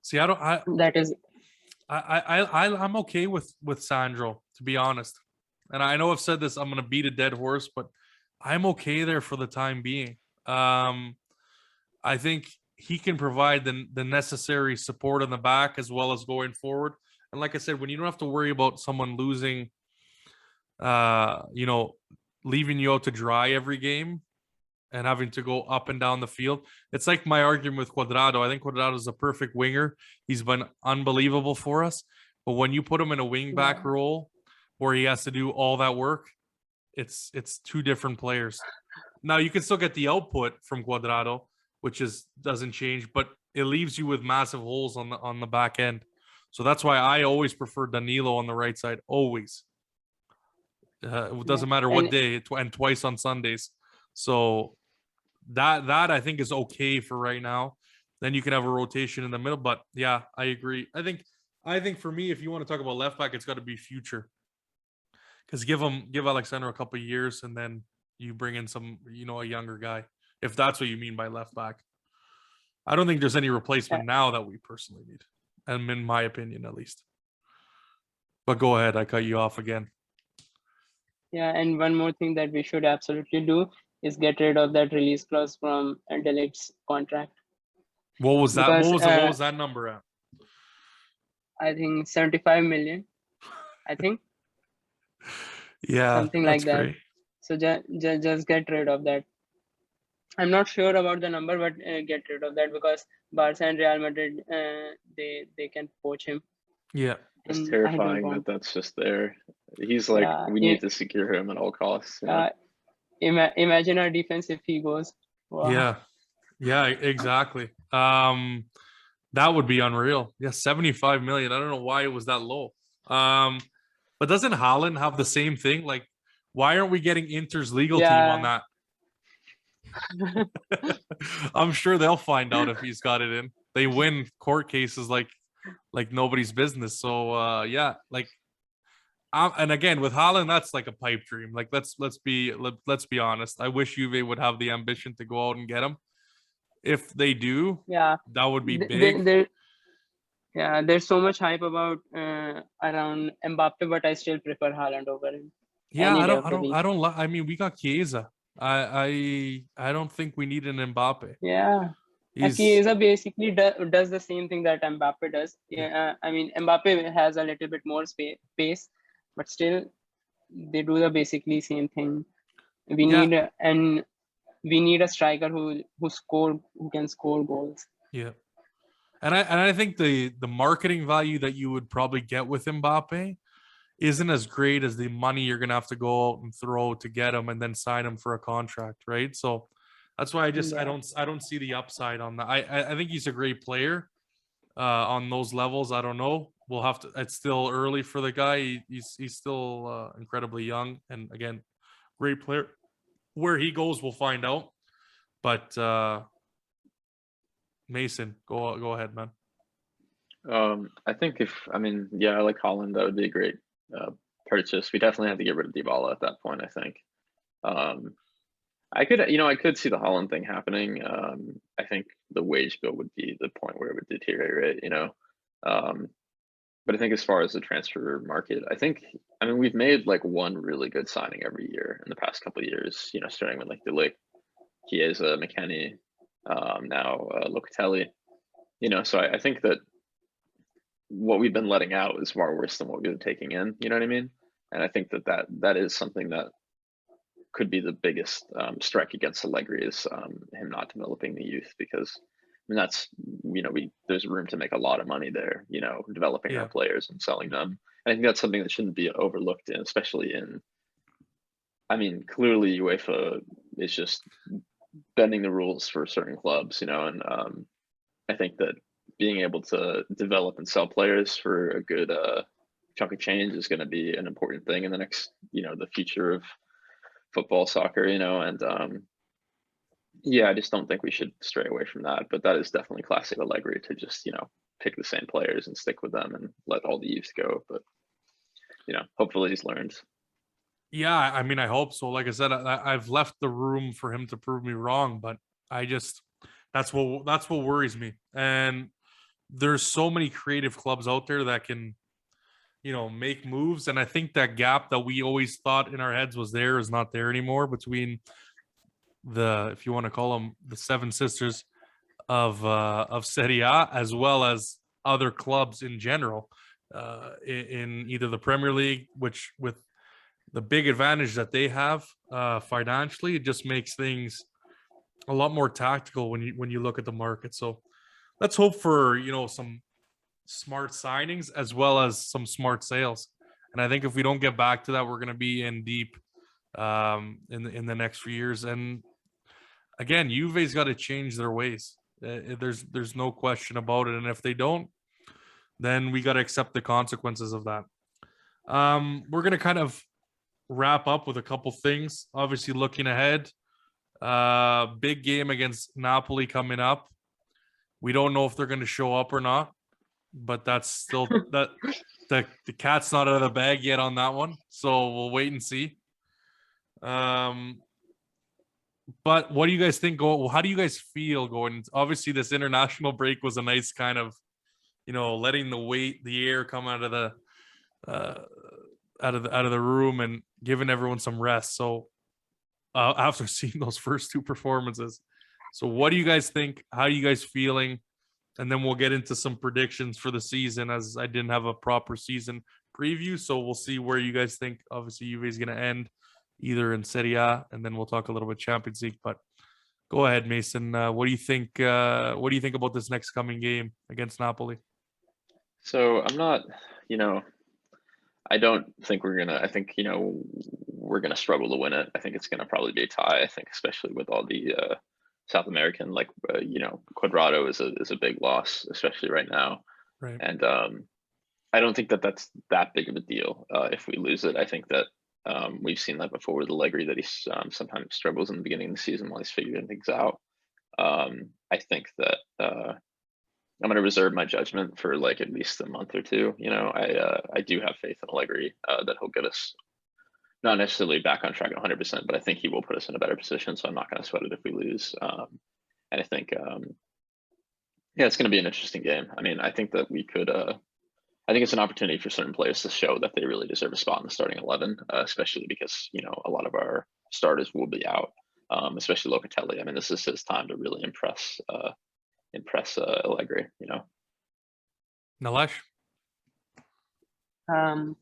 See, I'm okay with Sandro, to be honest. And I know I've said this, I'm going to beat a dead horse, but I'm okay there for the time being. I think he can provide the necessary support on the back as well as going forward. And like I said, when you don't have to worry about someone losing, leaving you out to dry every game and having to go up and down the field. It's like my argument with Cuadrado. I think Cuadrado is a perfect winger. He's been unbelievable for us. But when you put him in a wing back role where he has to do all that work, it's two different players. Now you can still get the output from Cuadrado, which doesn't change, but it leaves you with massive holes on the back end. So that's why I always prefer Danilo on the right side. Always. It doesn't matter what day, and twice on Sundays. So that I think is okay for right now. Then you can have a rotation in the middle. But yeah, I agree. I think for me, if you want to talk about left back, it's got to be future. Because give Alexander a couple of years, and then you bring in some, a younger guy. If that's what you mean by left back, I don't think there's any replacement now that we personally need, and in my opinion, at least. But go ahead, I cut you off again. Yeah, and one more thing that we should absolutely do is get rid of that release clause from De Ligt's contract. What was that? What was that number at? I think 75 million. I think. Yeah, something like that. Great. So just get rid of that. I'm not sure about the number, but get rid of that, because Barca and Real Madrid, they can poach him. Yeah, it's terrifying that's just there. He's like, we need to secure him at all costs. Imagine our defense if he goes. Wow. Yeah, exactly. That would be unreal. Yeah, 75 million. I don't know why it was that low. But doesn't Haaland have the same thing? Like, why aren't we getting Inter's legal team on that? I'm sure they'll find out if he's got it in. They win court cases like nobody's business. So and again with Haaland, that's like a pipe dream. Like let's be honest. I wish Juve would have the ambition to go out and get him. If they do, that would be big. There's so much hype about around Mbappe, but I still prefer Haaland over him. Yeah, I mean, we got Chiesa. I don't think we need an Mbappe. Yeah. Chiesa basically does the same thing that Mbappe does. Yeah, I mean, Mbappe has a little bit more pace, but still, they do the basically same thing. We need a striker who can score goals. Yeah, and I think the marketing value that you would probably get with Mbappe isn't as great as the money you're gonna have to go out and throw to get him and then sign him for a contract, right? So that's why I don't see the upside on that. I think he's a great player on those levels. I don't know. We'll have to. It's still early for the guy. He's still incredibly young, and again, great player. Where he goes, we'll find out. But Mason, go ahead, man. I think I like Haaland. That would be a great purchase. We definitely have to get rid of Dybala at that point, I think. I could see the Haaland thing happening. I think the wage bill would be the point where it would deteriorate, but I think as far as the transfer market, we've made like one really good signing every year in the past couple of years, starting with like De Ligt, Chiesa, McKennie, now Locatelli. So I think that what we've been letting out is far worse than what we've been taking in. You know what I mean? And I think that is something that could be the biggest strike against Allegri is him not developing the youth, because that's there's room to make a lot of money there. Developing our players and selling them. And I think that's something that shouldn't be overlooked, especially in. I mean, clearly UEFA is just bending the rules for certain clubs, and I think that being able to develop and sell players for a good chunk of change is going to be an important thing in the next, the future of football, soccer, and I just don't think we should stray away from that. But that is definitely classic Allegri to just, pick the same players and stick with them and let all the youth go. But, hopefully he's learned. Yeah, I mean, I hope so. Like I said, I've left the room for him to prove me wrong, but that's what worries me. And there's so many creative clubs out there that can, make moves. And I think that gap that we always thought in our heads was there is not there anymore between if you want to call them the seven sisters of Serie A, as well as other clubs in general, in either the Premier League, which with the big advantage that they have financially, it just makes things a lot more tactical when you look at the market. So let's hope for some smart signings as well as some smart sales. And I think if we don't get back to that, we're going to be in deep in the next few years. And again, Juve's got to change their ways. There's no question about it. And if they don't, then we got to accept the consequences of that. We're going to kind of wrap up with a couple things. Obviously, looking ahead, big game against Napoli coming up. We don't know if they're going to show up or not, but that's still that the cat's not out of the bag yet on that one. So we'll wait and see. But what do you guys think? How do you guys feel going? Obviously, this international break was a nice kind of, letting the air come out of the out of the room and giving everyone some rest. So after seeing those first two performances, so what do you guys think? How are you guys feeling? And then we'll get into some predictions for the season, as I didn't have a proper season preview. So we'll see where you guys think. Obviously, Juve is going to end either in Serie A, and then we'll talk a little bit Champions League. But go ahead, Mason. What do you think? What do you think about this next coming game against Napoli? So I'm not, I don't think we're gonna. I think we're gonna struggle to win it. I think it's gonna probably be a tie. I think, especially with all the South American, Cuadrado is a big loss, especially right now. Right. And I don't think that's that big of a deal if we lose it. I think that we've seen that before with Allegri, that he sometimes struggles in the beginning of the season while he's figuring things out. I think that I'm going to reserve my judgment for at least a month or two. I do have faith in Allegri that he'll get us not necessarily back on track 100%, but I think he will put us in a better position. So I'm not going to sweat it if we lose. And I think, it's going to be an interesting game. I mean, I think that we could. I think it's an opportunity for certain players to show that they really deserve a spot in the starting 11, especially because a lot of our starters will be out, especially Locatelli. I mean, this is his time to really impress Allegri. Nilesh? Well,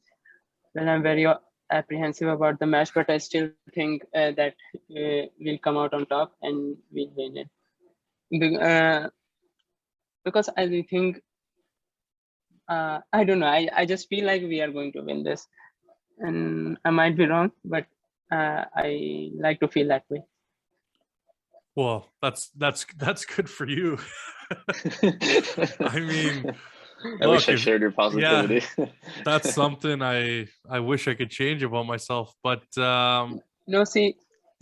I'm very apprehensive about the match, but I still think that we'll come out on top and we'll win it. Because I think, I don't know, I just feel like we are going to win this. And I might be wrong, but I like to feel that way. Well, that's good for you. I mean, I wish I shared your positivity. Yeah, that's something I wish I could change about myself. But no, see,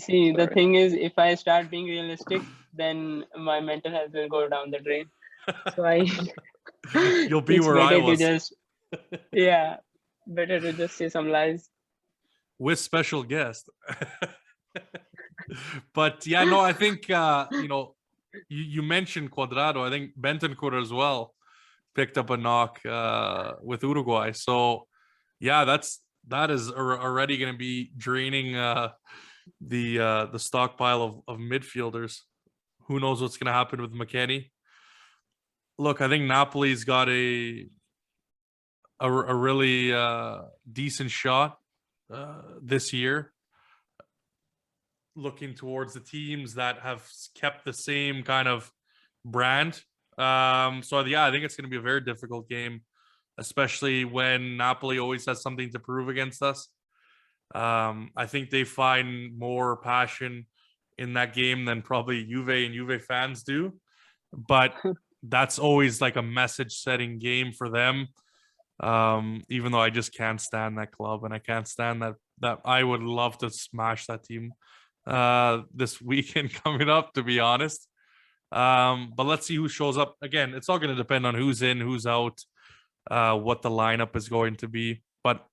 the thing is, if I start being realistic, then my mental health will go down the drain. So you'll be where I was. Better to just say some lies with special guest. But yeah, no, I think you mentioned Cuadrado. I think Bentancur as well picked up a knock with Uruguay. So yeah, that is already going to be draining the stockpile of midfielders. Who knows what's going to happen with McKennie? look, I think Napoli's got a really decent shot this year, looking towards the teams that have kept the same kind of brand. So yeah, I think it's going to be a very difficult game, especially when Napoli always has something to prove against us. I think they find more passion in that game than probably Juve and Juve fans do, but that's always like a message setting game for them. Even though I just can't stand that club, and I can't stand that I would love to smash that team this weekend coming up, to be honest. But let's see who shows up. Again, it's all going to depend on who's in, who's out, what the lineup is going to be. But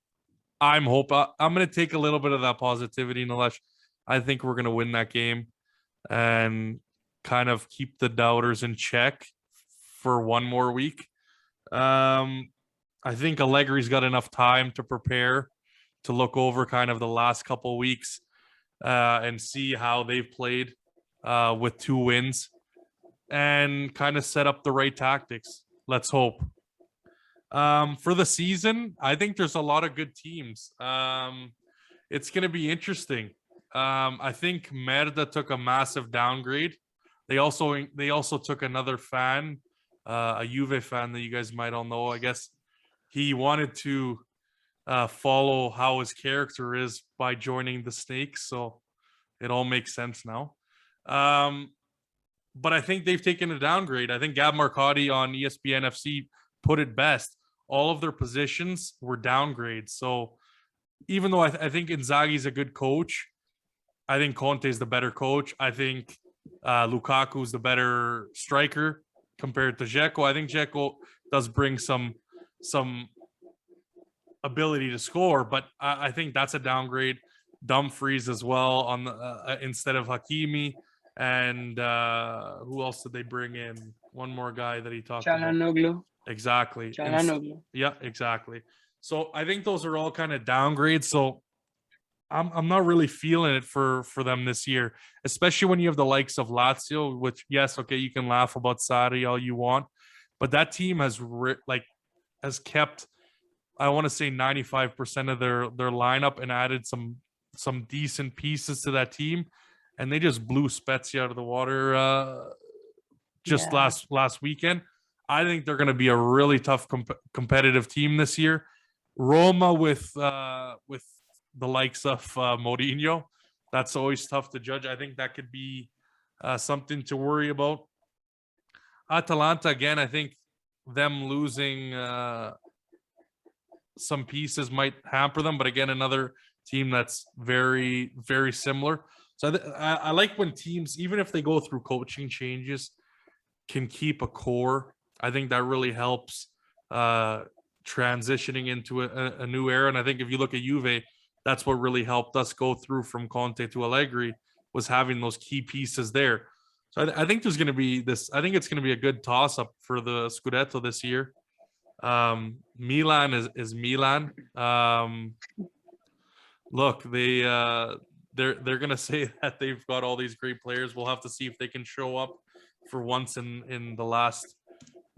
I'm going to take a little bit of that positivity, Nilesh. I think we're going to win that game and kind of keep the doubters in check for one more week. I think Allegri's got enough time to prepare, to look over kind of the last couple weeks and see how they've played with 2 wins and kind of set up the right tactics. Let's hope. For the season, I think there's a lot of good teams. It's going to be interesting. I think Merda took a massive downgrade. They also took another fan, a Juve fan that you guys might all know. I guess he wanted to follow how his character is by joining the Snakes, so it all makes sense now. But I think they've taken a downgrade. I think Gab Marcotti on ESPN FC put it best. All of their positions were downgrades. So even though I think Inzaghi's a good coach, I think Conte's the better coach. I think Lukaku's the better striker compared to Dzeko. I think Dzeko does bring some ability to score, but I think that's a downgrade. Dumfries as well on the instead of Hakimi. And who else did they bring in? One more guy that he talked Çalhanoğlu. about. Exactly. Çalhanoğlu. Yeah, exactly. So I think those are all kind of downgrades. So I'm not really feeling it for them this year, especially when you have the likes of Lazio, which, yes, okay, you can laugh about Sarri all you want, but that team has kept, I want to say 95% of their lineup and added some decent pieces to that team, and they just blew Spezia out of the water last weekend. I think they're going to be a really tough competitive team this year. Roma with the likes of Mourinho, that's always tough to judge. I think that could be something to worry about. Atalanta, again, I think them losing some pieces might hamper them, but again, another team that's very, very similar. So I like when teams, even if they go through coaching changes, can keep a core. I think that really helps transitioning into a new era. And I think if you look at Juve, that's what really helped us go through from Conte to Allegri, was having those key pieces there. So I think there's going to be this. I think it's going to be a good toss-up for the Scudetto this year. Milan is Milan. Look, they're going to say that they've got all these great players. We'll have to see if they can show up for once in the last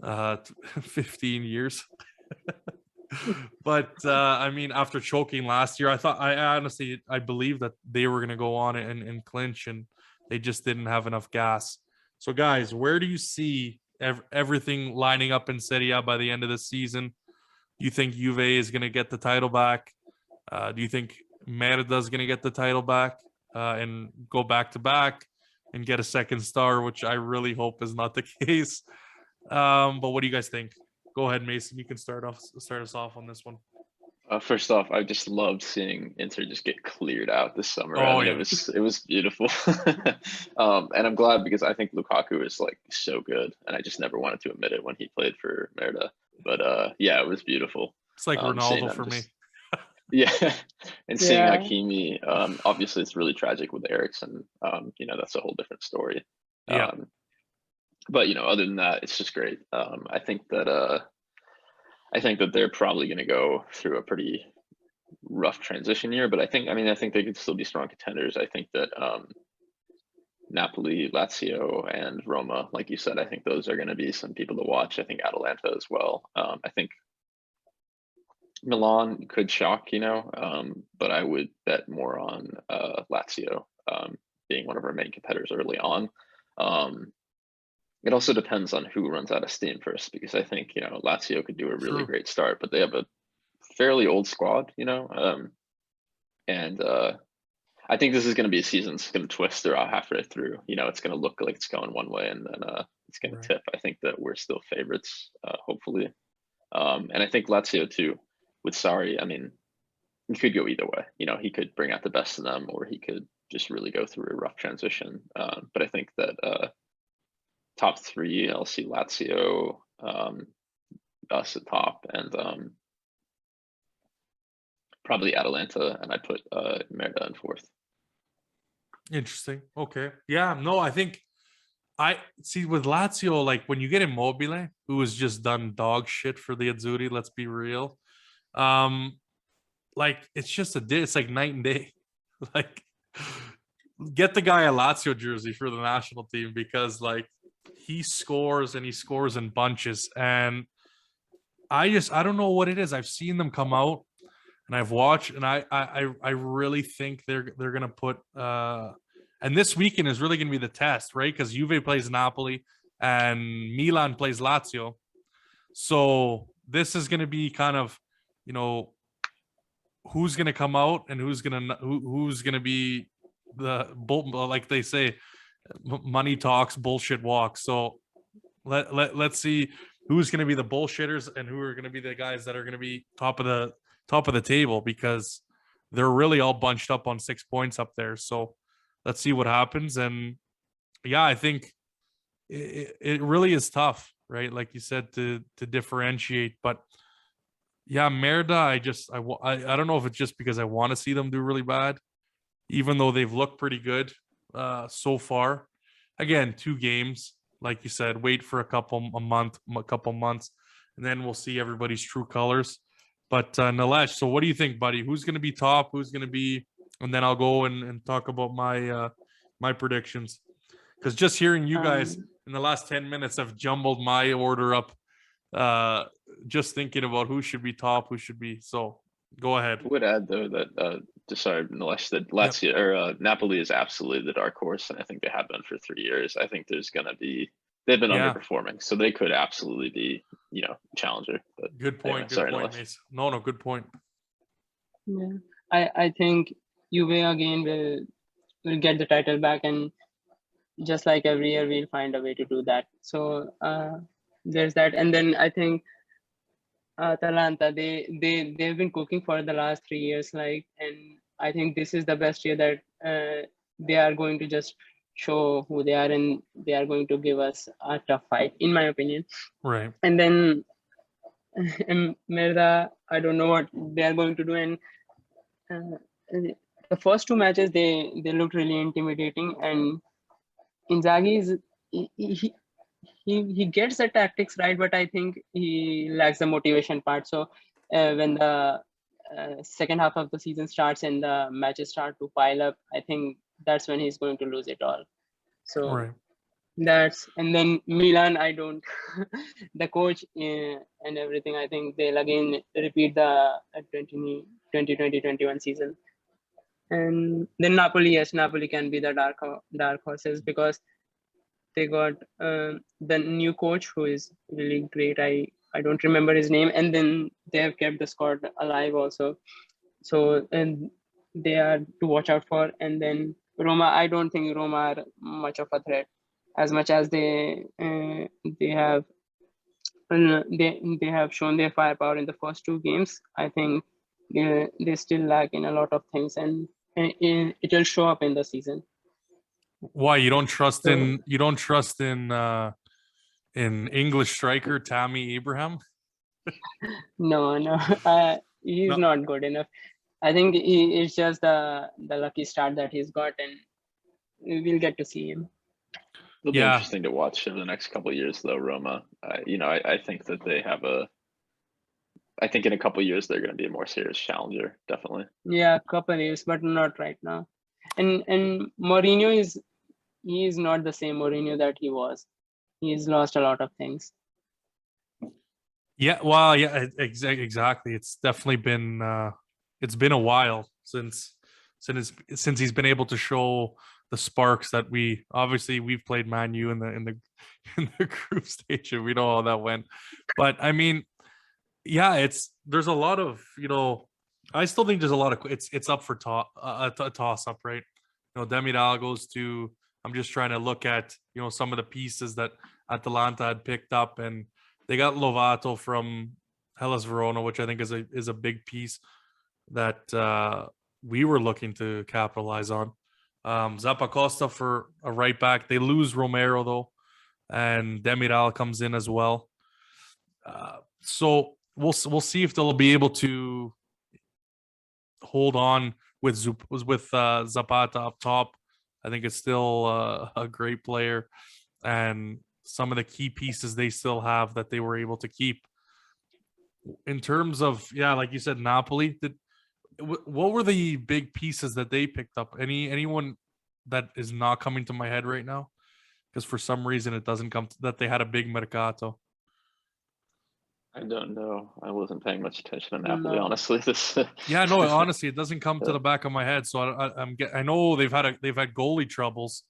15 years. But I mean, after choking last year, I honestly believe that they were going to go on and clinch, and they just didn't have enough gas. So guys, where do you see everything lining up in Serie A by the end of the season? Do you think Juve is going to get the title back? Do you think Merda is going to get the title back and go back to back and get a second star, which I really hope is not the case? But what do you guys think? Go ahead, Mason. You can start us off on this one. First off, I just loved seeing Inter just get cleared out this summer. Yeah. It was beautiful. And I'm glad, because I think Lukaku is like so good, and I just never wanted to admit it when he played for Merda. But yeah, it was beautiful. It's like Ronaldo for me. Yeah, and seeing Hakimi, obviously it's really tragic with Eriksen. That's a whole different story. Yeah. But other than that, it's just great. I think that they're probably going to go through a pretty rough transition year, but I think they could still be strong contenders. I think that Napoli, Lazio, and Roma. Like you said, I think those are going to be some people to watch. I think Atalanta as well. I think Milan could shock, but I would bet more on Lazio being one of our main competitors early on. It also depends on who runs out of steam first, because I think, Lazio could do a really great start, but they have a fairly old squad, and I think this is going to be a season that's going to twist throughout halfway through. It's going to look like it's going one way, and then it's going to tip. I think that we're still favorites, hopefully. And I think Lazio too, with Sarri, I mean, it could go either way. He could bring out the best of them, or he could just really go through a rough transition. But I think that top three, I'll see Lazio, us at top, and probably Atalanta, and I put Merda in fourth. Interesting. Okay. Yeah. No, I think I see with Lazio, like when you get Immobile, who has just done dog shit for the Azzurri, let's be real. Like it's like night and day. Like get the guy a Lazio jersey for the national team, because like he scores and he scores in bunches. And I don't know what it is. I've seen them come out and I've watched, and I really think they're gonna put and this weekend is really gonna be the test, right? Because Juve plays Napoli and Milan plays Lazio. So this is gonna be kind of, who's gonna come out and who's gonna be the like they say, money talks, bullshit walks. So let's see who's gonna be the bullshitters and who are gonna be the guys that are gonna be top of the table, because they're really all bunched up on 6 points up there. So let's see what happens. And yeah, I think it really is tough, right? Like you said, to differentiate. But yeah, Merda, I don't know if it's just because I want to see them do really bad, even though they've looked pretty good so far. Again, 2 games, like you said, wait for a couple months, and then we'll see everybody's true colors. But Nilesh, so what do you think, buddy? Who's going to be top? Who's going to be? And then I'll go and talk about my predictions. Because just hearing you guys in the last 10 minutes have jumbled my order up. Just thinking about who should be top, who should be. So go ahead. I would add though that sorry, Nilesh, that Lazio or Napoli is absolutely the dark horse, and I think they have been for 3 years. I think there's going to be. They've been underperforming, so they could absolutely be, challenger. But good point. Anyway, good point, Mace. No, good point. Yeah, I think Juve again will get the title back, and just like every year, we'll find a way to do that. So there's that, and then I think Atalanta, they've been cooking for the last 3 years, and I think this is the best year that they are going to just show who they are, and they are going to give us a tough fight, in my opinion. Right. And then Merda, I don't know what they are going to do. And the first 2 matches, they looked really intimidating. And Inzaghi is he gets the tactics right, but I think he lacks the motivation part. So when the second half of the season starts and the matches start to pile up, I think that's when he's going to lose it all. So and then Milan, I don't the coach and everything, I think they'll again repeat the 2020-21 season. And then Napoli, yes, Napoli can be the dark horses, because they got the new coach who is really great. I don't remember his name, and then they have kept the squad alive also. So, and they are to watch out for. And then Roma, I don't think Roma are much of a threat, as much as they have shown their firepower in the first 2 games. I think they still lack in a lot of things, and it will show up in the season. Why you don't trust in English striker Tammy Abraham? No, he's not good enough. I think it's just the lucky start that he's got, and we'll get to see him. It'll be interesting to watch in the next couple of years, though. Roma, I think that they have I think in a couple of years they're going to be a more serious challenger, definitely. Yeah, a couple of years, but not right now. And Mourinho is he is not the same Mourinho that he was. He's lost a lot of things. Yeah, well, yeah, exactly. It's definitely been it's been a while since he's been able to show the sparks that we've played Man U in the in the group stage, and we know how that went. But I mean, yeah, there's a lot of, I still think there's a lot of it's up for a toss up, right? Demiral goes to. I'm just trying to look at some of the pieces that Atalanta had picked up, and they got Lovato from Hellas Verona, which I think is a big piece that we were looking to capitalize on. Zappacosta for a right back. They lose Romero though, and Demiral comes in as well. So we'll see if they'll be able to hold on with Zapata up top. I think it's still a great player, and some of the key pieces they still have that they were able to keep. In terms of, like you said, Napoli, what were the big pieces that they picked up? Anyone that is not coming to my head right now? Because for some reason it doesn't come that they had a big mercato. I don't know. I wasn't paying much attention to Napoli, honestly. Honestly, it doesn't come to the back of my head. So I know they've had goalie troubles,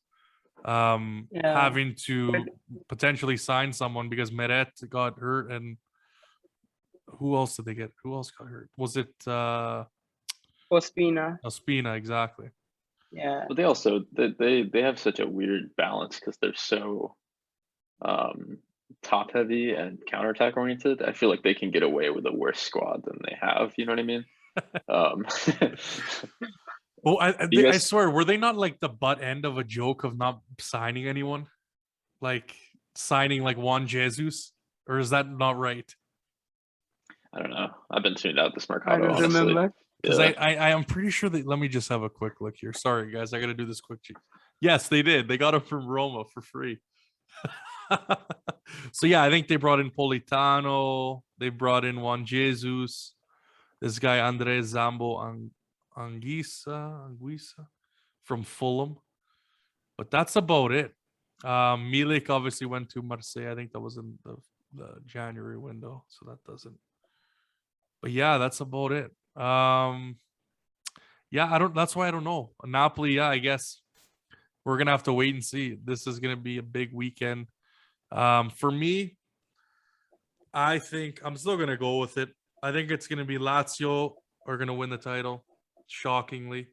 having to potentially sign someone because Meret got hurt, and who else did they get? Who else got hurt? Was it Ospina? Ospina, exactly. Yeah. But they also they have such a weird balance because they're so top heavy and counterattack oriented. I feel like they can get away with a worse squad than they have. You know what I mean? Well, I swear, were they not like the butt end of a joke of not signing anyone? Like signing like Juan Jesus? Or is that not right? I don't know. I've been tuned out this mercado, I don't honestly. remember. Because I am pretty sure that. Let me just have a quick look here. Sorry, guys. I got to do this quick. Yes, they did. They got him from Roma for free. So, yeah, I think they brought in Politano. They brought in Juan Jesus. This guy, Andre Zambo Anguissa from Fulham. But that's about it. Milik obviously went to Marseille. I think that was in the January window. So that doesn't. But yeah, that's about it. That's why I don't know. Napoli, I guess we're gonna have to wait and see. This is gonna be a big weekend. For me, I think I'm still gonna go with it. I think it's gonna be Lazio are gonna win the title, shockingly.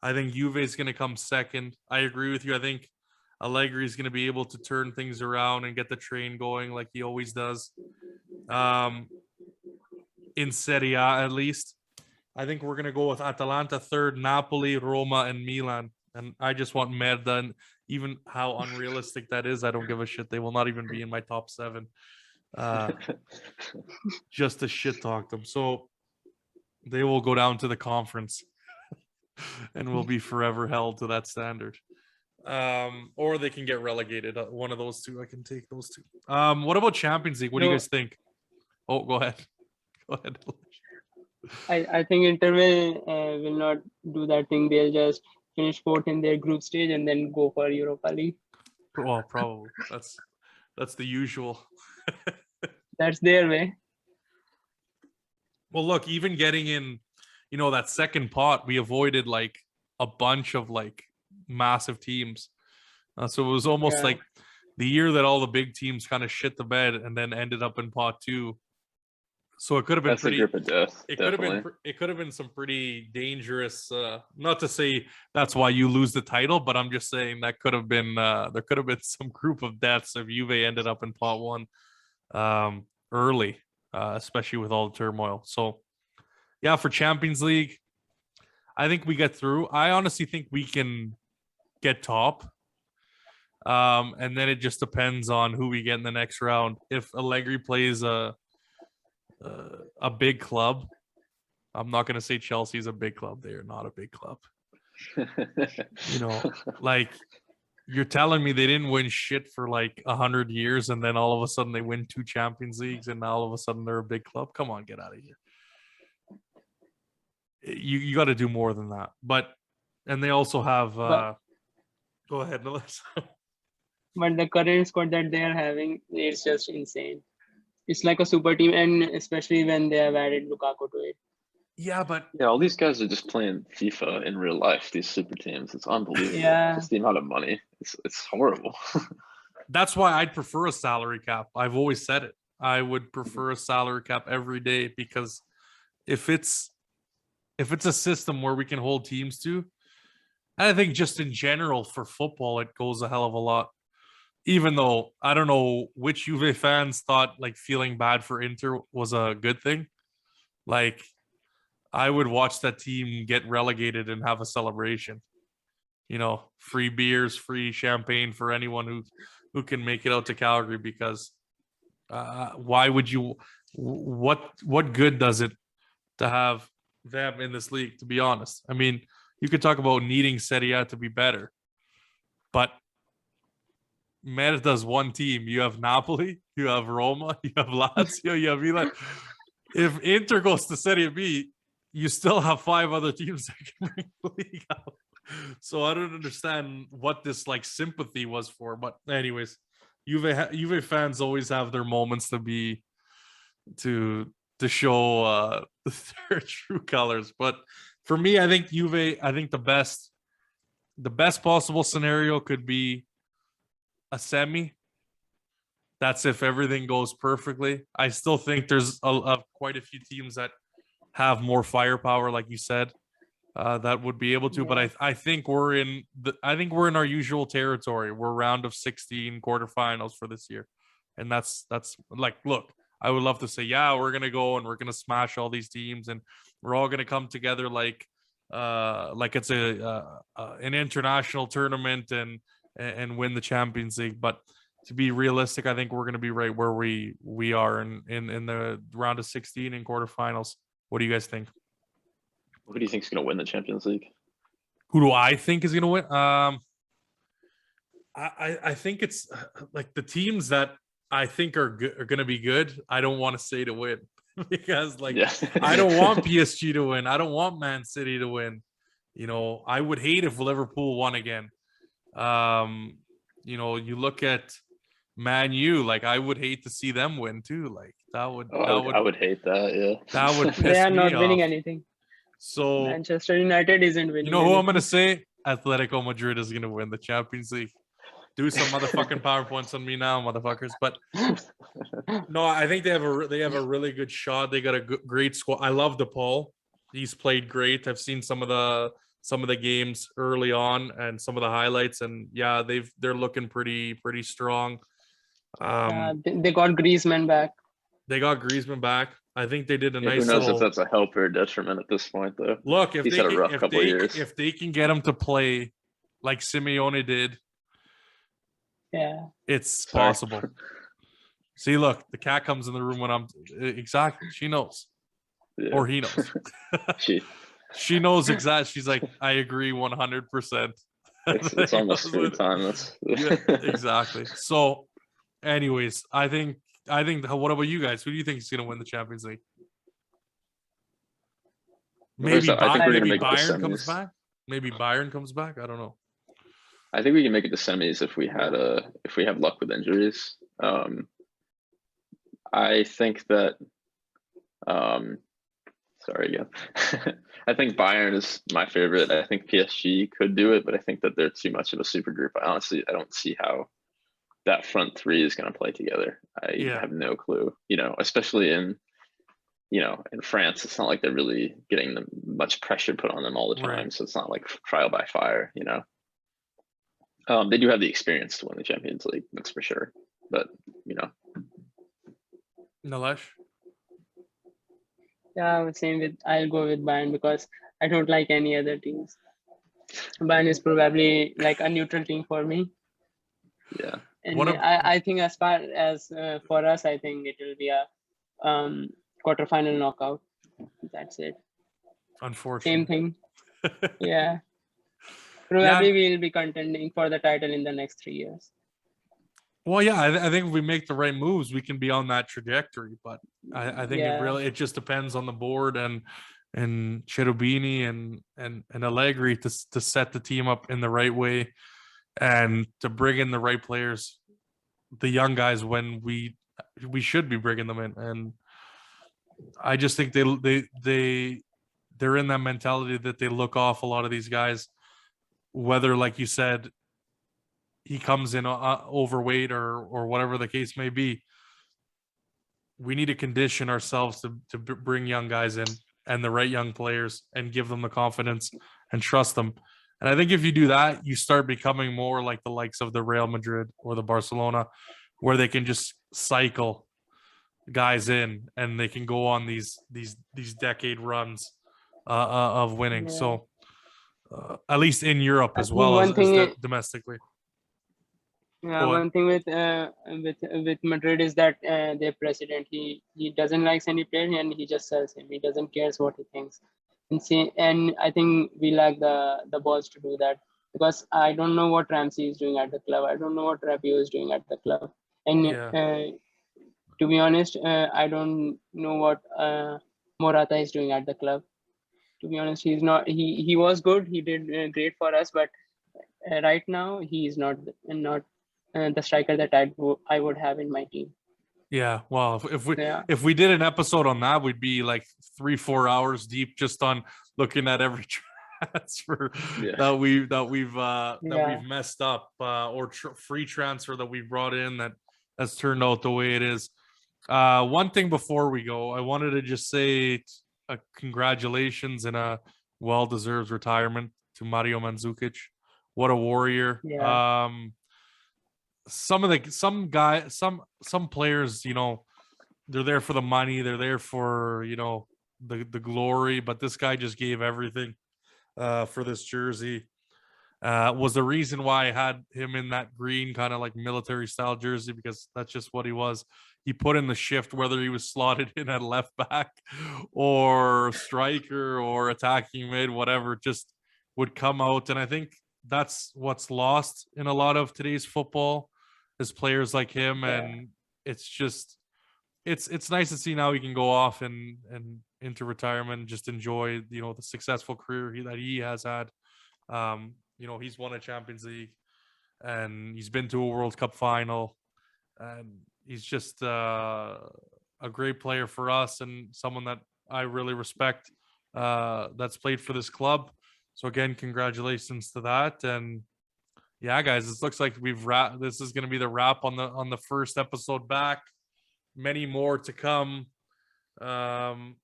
I think Juve is gonna come second. I agree with you. I think Allegri is gonna be able to turn things around and get the train going like he always does. In Serie A, at least. I think we're going to go with Atalanta third, Napoli, Roma, and Milan. And I just want Merda, and even how unrealistic that is, I don't give a shit. They will not even be in my top 7. Just to shit talk them. So they will go down to the conference and will be forever held to that standard. Or they can get relegated. One of those two. I can take those two. What about Champions League? What do you guys think? Oh, go ahead. Go ahead. I think Inter will not do that thing. They'll just finish 4th in their group stage and then go for Europa League. Well, probably. That's the usual. That's their way. Well, look, even getting in, that second pot, we avoided like a bunch of like massive teams. So it was almost like the year that all the big teams kind of shit the bed and then ended up in pot 2. So it could have been pretty. That's a grip of death. It could have been some pretty dangerous. Not to say that's why you lose the title, but I'm just saying that could have been. There could have been some group of deaths if Juve ended up in pot 1 early, especially with all the turmoil. So, yeah, for Champions League, I think we get through. I honestly think we can get top. And then it just depends on who we get in the next round. If Allegri plays a big club, I'm not going to say Chelsea's a big club. They are not a big club. Like you're telling me they didn't win shit for like 100 years and then all of a sudden they win 2 Champions Leagues and now all of a sudden they're a big club. Come on, get out of here. You got to do more than that. And they also have Go ahead, Nilesh. But the current squad that they are having is just insane. It's like a super team, and especially when they have added Lukaku to it. Yeah, but Yeah, all these guys are just playing FIFA in real life. These super teams, it's unbelievable. Yeah. Just the amount of money, it's horrible. that's why I'd prefer a salary cap. I've always said it. I would prefer a salary cap every day, because if it's a system where we can hold teams to, I think just in general for football, it goes a hell of a lot. Even though I don't know which Juve fans thought like feeling bad for Inter was a good thing. Like, I would watch that team get relegated and have a celebration. You know, free beers, free champagne for anyone who can make it out to Calgary, because why would you? What good does it to have them in this league? To be honest, I mean, you could talk about needing Serie A to be better, but Merita's one team. You have Napoli, you have Roma, you have Lazio, you have Milan. If Inter goes to Serie B, you still have 5 other teams that can bring the league out. So I don't understand what this like sympathy was for. But anyways, Juve fans always have their moments to show their true colors. But for me, I think the best possible scenario could be a semi. That's if everything goes perfectly. I still think there's quite a few teams that have more firepower, like you said, that would be able to. Yeah. But I think we're in our usual territory. We're round of 16 quarterfinals for this year, and that's like, look, I would love to say, yeah, we're gonna go and we're gonna smash all these teams, and we're all gonna come together like it's an international tournament and win the Champions League. But to be realistic, I think we're going to be right where we are in the round of 16 in quarterfinals. What do you guys think? Who do you think is going to win the Champions League? Who do I think is going to win? I think it's like the teams that I think are going to be good. I don't want to say to win because I don't want PSG to win. I don't want Man City to win. You know, I would hate if Liverpool won again. You know, you look at Man U, like I would hate to see them win too. Like I would hate that. Yeah, that would piss me off. They are not winning anything. So Manchester United isn't winning. You know who I'm gonna say? Atletico Madrid is gonna win the Champions League. Do some motherfucking PowerPoints on me now, motherfuckers. But no, I think they have a really good shot. They got a great squad. I love DePaul. He's played great. I've seen some of the games early on and some of the highlights, and yeah, they're looking pretty strong. They got Griezmann back. I think they did a nice. Who knows if that's a help or a detriment at this point, though. Look, if he's had a rough couple of years. If they can get him to play like Simeone did, yeah, it's possible. See, look, the cat comes in the room when I'm exactly. She knows, or he knows. She knows exactly. She's like, I agree 100%. It's almost food time. Yeah, exactly. So, anyways, I think. What about you guys? Who do you think is going to win the Champions League? Maybe Bayern comes back. Maybe Bayern comes back. I don't know. I think we can make it to semis if we have luck with injuries. I think that. Sorry again. I think Bayern is my favorite. I think PSG could do it, but I think that they're too much of a super group. I don't see how that front three is going to play together. I have no clue. You know, especially in France, it's not like they're really getting much pressure put on them all the time. Right. So it's not like trial by fire. You know, they do have the experience to win the Champions League. That's for sure. But Nilesh. Yeah, I'll go with Bayern because I don't like any other teams. Bayern is probably like a neutral team for me. Yeah. And I think as far as for us, I think it will be a quarterfinal knockout. That's it. Unfortunately. Same thing. Yeah. Probably we'll be contending for the title in the next 3 years. Well, yeah, I think if we make the right moves, we can be on that trajectory. But I think it just depends on the board and Cherubini and Allegri to set the team up in the right way. and to bring in the right players, the young guys, when we should be bringing them in. And I just think they're in that mentality that they look off a lot of these guys, whether, like you said, he comes in overweight or whatever the case may be. We need to condition ourselves to bring young guys in and the right young players and give them the confidence and trust them. And I think if you do that, you start becoming more like the likes of the Real Madrid or the Barcelona, where they can just cycle guys in and they can go on these decade runs of winning. Yeah. So at least in Europe I as think well one as thing domestically. Yeah, Go on. one thing with Madrid is that their president, he doesn't like any player and he just sells him. He doesn't care what he thinks. And I think we lack the balls to do that, because I don't know what Ramsey is doing at the club. I don't know what Rabiot is doing at the club. And Yeah. to be honest, I don't know what Morata is doing at the club. To be honest, he's not. He was good. He did great for us, but right now he is not the striker that I would have in my team. Yeah, well, Yeah. if we did an episode on that, we'd be like 3-4 hours deep just on looking at every transfer Yeah. that we've Yeah. messed up, or free transfer that we brought in that has turned out the way it is. One thing before we go, I wanted to just say congratulations and a well-deserved retirement to Mario Mandzukic. What a warrior! Yeah. Some players, you know, they're there for the money, they're there for, you know, the glory, but this guy just gave everything for this jersey. Was the reason why I had him in that green kind of like military style jersey, because that's just what he was. He put in the shift, whether he was slotted in at left back or striker or attacking mid, whatever, just would come out. And I think that's what's lost in a lot of today's football, is players like him. Yeah. And it's just it's nice to see now he can go off and into retirement and just enjoy, you know, the successful career that he has had. You know, he's won a Champions League and he's been to a World Cup final, and he's just a great player for us and someone that I really respect, that's played for this club. So again, congratulations to that. And yeah, guys, this looks like this is going to be the wrap on the first episode back. Many more to come. And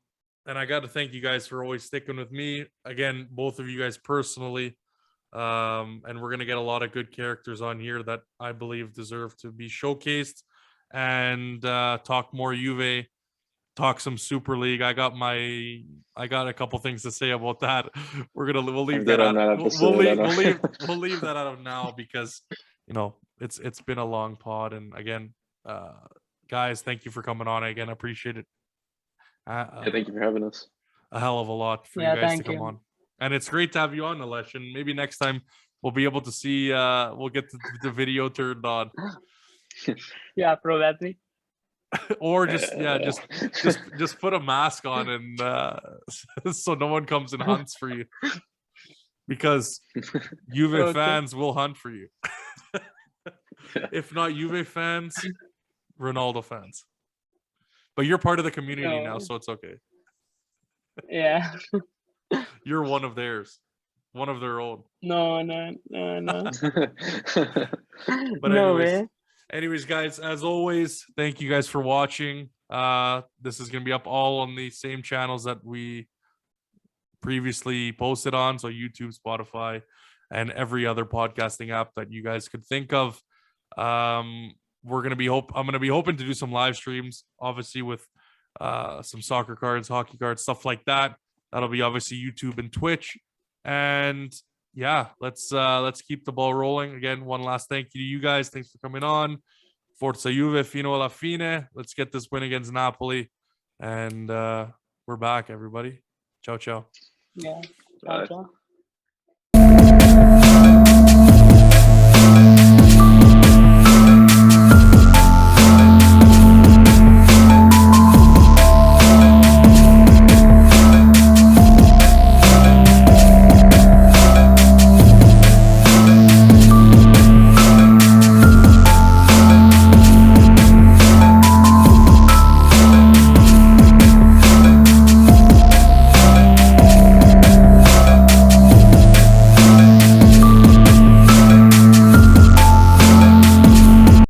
I got to thank you guys for always sticking with me. Again, both of you guys personally. And we're going to get a lot of good characters on here that I believe deserve to be showcased, and talk more Juve, talk some Super League. I got a couple things to say about that. We'll leave that out. We'll leave that out of now, because, you know, it's been a long pod. And again, guys, thank you for coming on. Again, I appreciate it. Yeah, thank you for having us. A hell of a lot for you guys to come you. on. And it's great to have you on, Nilesh. And maybe next time we'll be able to see, we'll get the video turned on. Yeah, probably. Or just put a mask on and so no one comes and hunts for you, because Juve fans will hunt for you. If not Juve fans, Ronaldo fans. But you're part of the community now, so it's okay. Yeah. You're one of theirs, one of their own. No. But no way. Anyways, guys, as always, thank you guys for watching. This is going to be up all on the same channels that we previously posted on. So YouTube, Spotify, and every other podcasting app that you guys could think of. I'm going to be hoping to do some live streams, obviously, with some soccer cards, hockey cards, stuff like that. That'll be obviously YouTube and Twitch. And yeah, let's keep the ball rolling. Again, one last thank you to you guys. Thanks for coming on. Forza Juve fino alla fine. Let's get this win against Napoli. And we're back, everybody. Ciao, ciao. Yeah. Bye. Ciao.